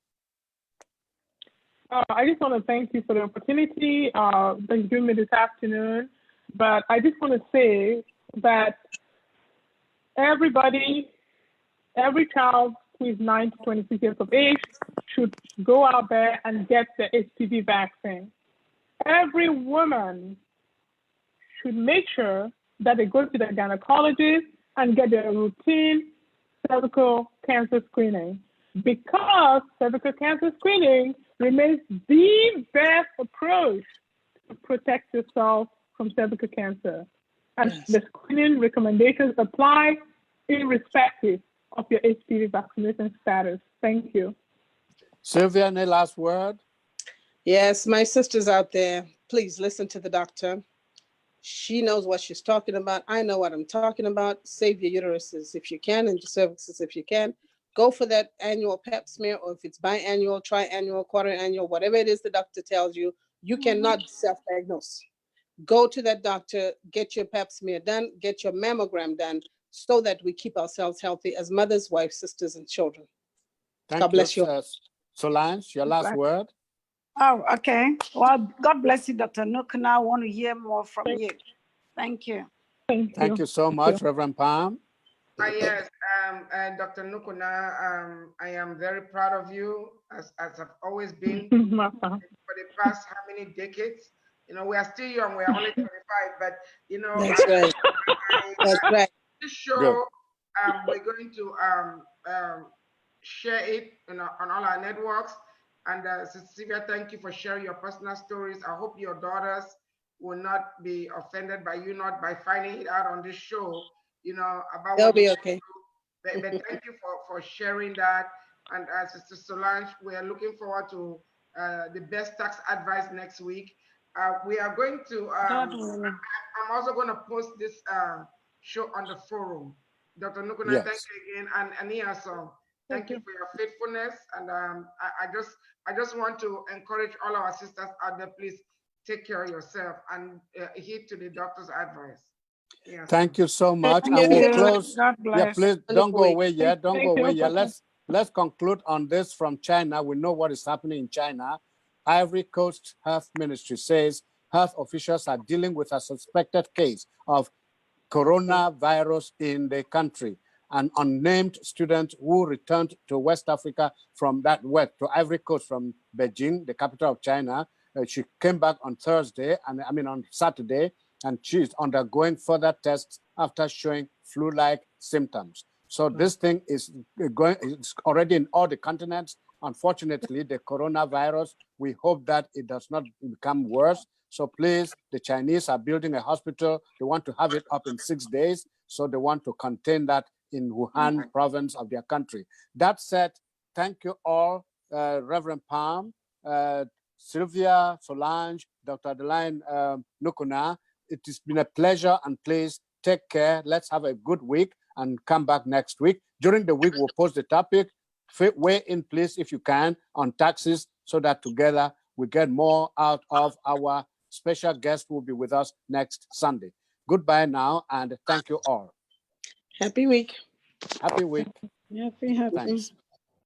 I just want to thank you for the opportunity that you gave me this afternoon. But I just want to say that every child who is 9 to 26 years of age should go out there and get the HPV vaccine. Every woman should make sure that they go to the gynecologist and get their routine cervical cancer screening, because cervical cancer screening remains the best approach to protect yourself from cervical cancer. And the screening recommendations apply irrespective of your HPV vaccination status. Thank you. Sylvia, any last word? Yes, my sister's out there. Please listen to the doctor. She knows what she's talking about. I know what I'm talking about. Save your uteruses if you can, and your cervixes if you can. Go for that annual pap smear, or if it's biannual, triannual, quarter-annual, whatever it is the doctor tells you, you cannot self-diagnose. Go to that doctor, get your pap smear done, get your mammogram done, so that we keep ourselves healthy as mothers, wives, sisters, and children. Thank God bless you. Solange, your last word? Oh, okay. Well, God bless you, Dr. Nukuna. I want to hear more from you. Thank you. Thank you so much, Reverend Palm. Yes, Dr. Nukuna, I am very proud of you, as I've always been for the past how many decades. You know, we are still young, we are only 25, but you know, That's right. That's right. This show, we're going to share it on all our networks. And Cecilia, thank you for sharing your personal stories. I hope your daughters will not be offended by you not by finding it out on this show, you know, about They'll what be you okay. do. But thank you for sharing that. And Sister Solange, we are looking forward to the best tax advice next week. We are going to, I'm also going to post this show on the forum. Dr. Nukuna, Yes. thank you again. And Aniaso, thank you for your faithfulness. And I just want to encourage all our sisters out there, please take care of yourself and heed to the doctor's advice. Yes. Thank you so much. Thank I will you. close. God bless. Yeah, please don't go away yet. Don't go away yet. you. Let's conclude on this from China. We know what is happening in China. Ivory Coast Health Ministry says health officials are dealing with a suspected case of coronavirus in the country. An unnamed student who returned to West Africa from to Ivory Coast from Beijing, the capital of China. She came back on on Saturday, and she is undergoing further tests after showing flu-like symptoms. So this thing is it's already in all the continents. Unfortunately, the coronavirus, we hope that it does not become worse. So please, the Chinese are building a hospital. They want to have it up in 6 days. So they want to contain that in Wuhan province of their country. That said, thank you all, Reverend Palm, Sylvia, Solange, Dr. Adeline Nukuna. It has been a pleasure, and please take care. Let's have a good week and come back next week. During the week, we'll post the topic. Weigh in, please, if you can, on taxes, so that together we get more out of our special guest who will be with us next Sunday. Goodbye now, and thank you all. Happy week. Happy week. Happy. Thanks.